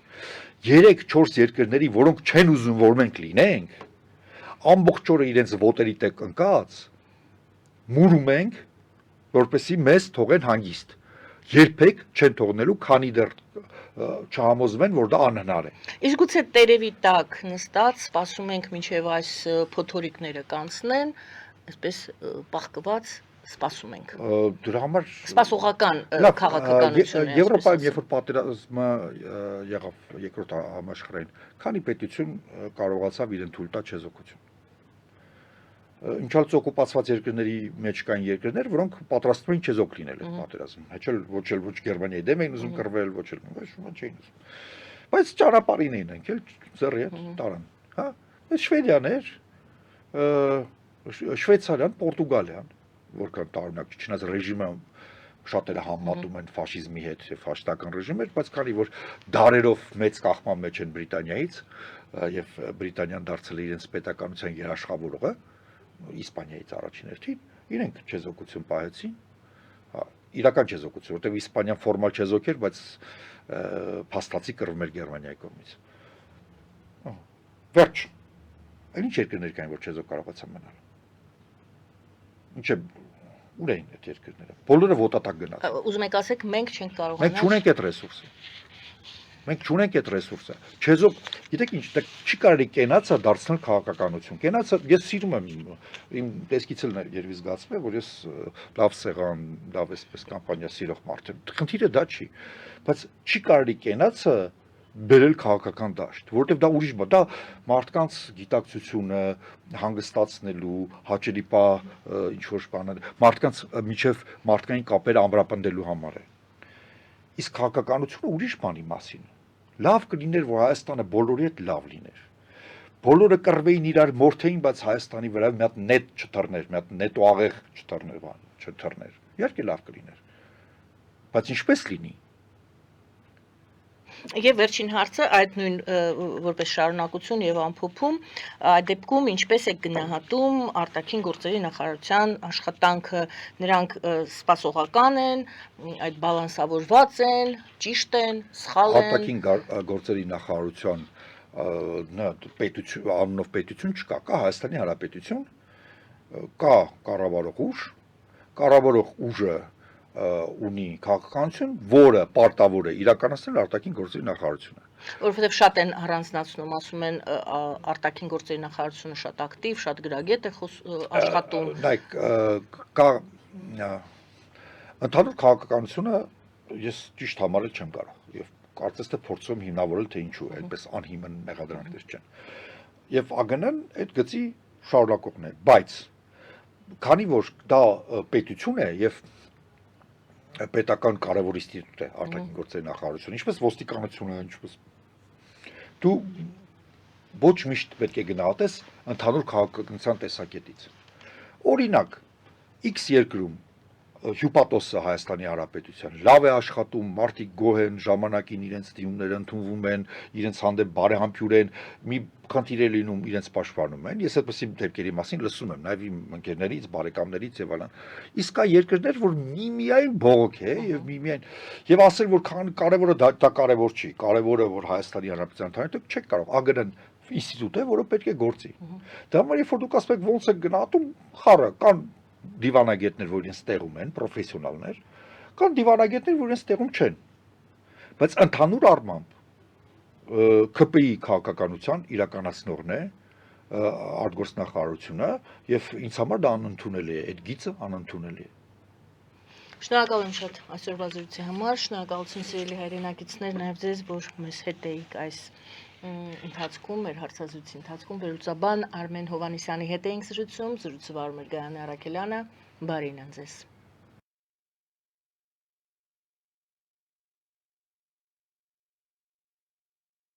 3-4 երկրների, որոնք չեն ուզում, որ մենք լինենք, ամբողջ օրը իրենց ոտերի տակ ընկած, մուրում ենք, որպեսզի մեզ թողեն հանգիստ։ Երբեք չեն թողնելու, քանի դեռ չհամոզվեն, որ դա անհնար է։ Իսկ գուցե տերևի տակ նստած սպասում ենք մինչև այս փոթորիկները կանցնեն, այսպես պահկված սպասում ենք։ Դրա համար սպասողական քաղաքականություն է։ Եվրոպայում երբ որ պատերազմը եղավ երկրորդ համաշխարհային, քանի պետություն կարողացավ իրեն թույլ տալ չեզոքություն։ Ինչալց օկուպացված երկրների մեջ կային երկրներ, որոնք պատրաստվում էին չեզոք լինել այդ պատերազմին։ Ոչ Գերմանիայի դեմ էին ուզում կռվել, ոչ չէին ուզում։ Բայց ճանապարհին էին ընկել, ձեռի հետ տարան, հա։ Այս Շվեդիան էր, Շվեյցարիան, Պորտուգալիան, որքան տարօրինակ չնայած ռեժիմը շատերը համատում են ֆաշիզմի հետ եւ ֆաշիստական ռեժիմ էր, բայց քանի որ դարերով մեծ կախման մեջ են Բրիտանիայից եւ Բրիտանիան դարձել է իրենց պետականության երաշխավորողը, Իսպանիայից առաջին հերթին, իրենք չեզոքություն պահեցին, իրական չեզոքություն, որտեղ Իսպանիան ֆորմալ չեզոք էր, բայց փաստացի կռվում էր Գերմանիայի կողմից։ Վերջ։ Այն ինչ երկրներ կային, որ չեզոք կարողացան մնալ։ ինչ է ուր էին այդ երկրները։ Բոլորը ոտատակ գնաց։ Ուզում եք ասեք, մենք չենք Մենք կարողանալ։ չունենք այդ ռեսուրսը։ Մենք չունենք այդ ռեսուրսը։ Չեզոք, գիտեք ինչ, դա չի կարելի կենացը դարձնել քաղաքականություն։ Կենացը ես սիրում եմ իմ տեսքից էլ երևի զգացվում է, որ ես լավ սեղան, լավ էսպես կամպանիա սիրող մարդ եմ։ Խնդիրը դա չի։ Բայց չի կարելի կենացը բերել քաղաքական դաշտ, որովհետև դա ուրիշ բան, դա մարդկանց գիտակցությունը հանգստացնելու, հաճելի պա ինչ որ բաներ, մարդկանց միջև մարդկային կապերը ամրապնդելու համար է։ Իսկ քաղաքականությունը ուրիշ բանի մասին է։ Լավ կլիներ, որ Հայաստանը բոլորի հետ լավ լիներ։ Բոլորը կռվեին իրար մորթեին, բայց Հայաստանի վրա մի հատ նետ չթռներ, մի հատ նետ ու աղեղ չթռներ, չթռներ։ Իհարկե լավ կլիներ։ Բայց ինչպես լինի։ Եվ վերջին հարցը այդ նույն որպես շարունակություն եւ ամփոփում, այդ դեպքում ինչպես է գնահատում արտաքին գործերի նախարարության աշխատանքը, նրանք սպասողական են, այդ բալանսավորված են, ճիշտ են, սխալ են։ Արտաքին գործերի նախարարության պետություն անունով պետություն չկա, կա Հայաստանի Հանրապետություն, կա կառավարող ուժ, կառավարող ուժը ունի քաղաքականություն, որը պարտավոր է իրականացնել արտաքին գործերի նախարարությունը։ Որովհետև շատ են առանձնացնում, ասում են արտաքին գործերի նախարարությունը շատ ակտիվ, շատ գրագետ է աշխատում։ Նայեք, կա ընդհանուր քաղաքականությունը ես ճիշտ համարել չեմ կարող եւ կարծես թե փորձում եմ հիմնավորել թե ինչու այդպես անհիմն մեղադրանքներ չեն։ Եվ ԱԳՆ-ն այդ գծի շարունակողն է, բայց քանի որ դա պետություն է եւ պետական կարևոր ինստիտուտ է արտաքին գործերի նախարարությունը, ինչպես ոստիկանությունը, ինչպես դու ոչ միշտ պետք է գնահատես ընդհանուր քաղաքականության տեսակետից։ Օրինակ, X երկրում հյուպատոսը Հայաստանի Հանրապետության լավ է աշխատում, մարդիկ գոհ են, ժամանակին իրենց դիմումները ընդունվում են, իրենց հանդեպ բարեհամբույր են, մի խնդիր է լինում, իրենց պաշտպանում են։ Ես այդպեսի դեպքերի մասին լսում եմ, նաև իմ ընկերներից, բարեկամներից եւ այլն։ Իսկ կա երկրներ, որ միմիայն բողոք է եւ միմիայն եւ ասել, որ կարևորը դա կարևոր չի, կարևորը որ Հայաստանի Հանրապետության ընդհանրապես չեք կարող ԱԳՆ ինստիտուտ է, որը պետք է գործի։ Դա համար երբ որ դուք ասում եք ոնց է գնահատում, խառը կան դիվանագետներ, որ իրենց տեղում են, պրոֆեսիոնալներ, կան դիվանագետներ, որ իրենց տեղում չեն։ Բայց ընդհանուր առմամբ ԿՊ-ի քաղաքականության իրականացնողն է արտգործնախարարությունը եւ ինձ համար դա անընդունելի է, այդ գիծը անընդունելի է։ Շնորհակալ եմ շատ այսօրվա զրույցի համար, շնորհակալություն սիրելի հայրենակիցներ, նաև ձեզ, որ մեզ հետ էիք այս ընթացքում, մեր հարցազրույցի ընթացքում վերլուծաբան Արմեն Հովհաննիսյանի հետ էինք զրուցում, զրույցը վարում էր Գայանե Առաքելյանը, բարին ձեզ։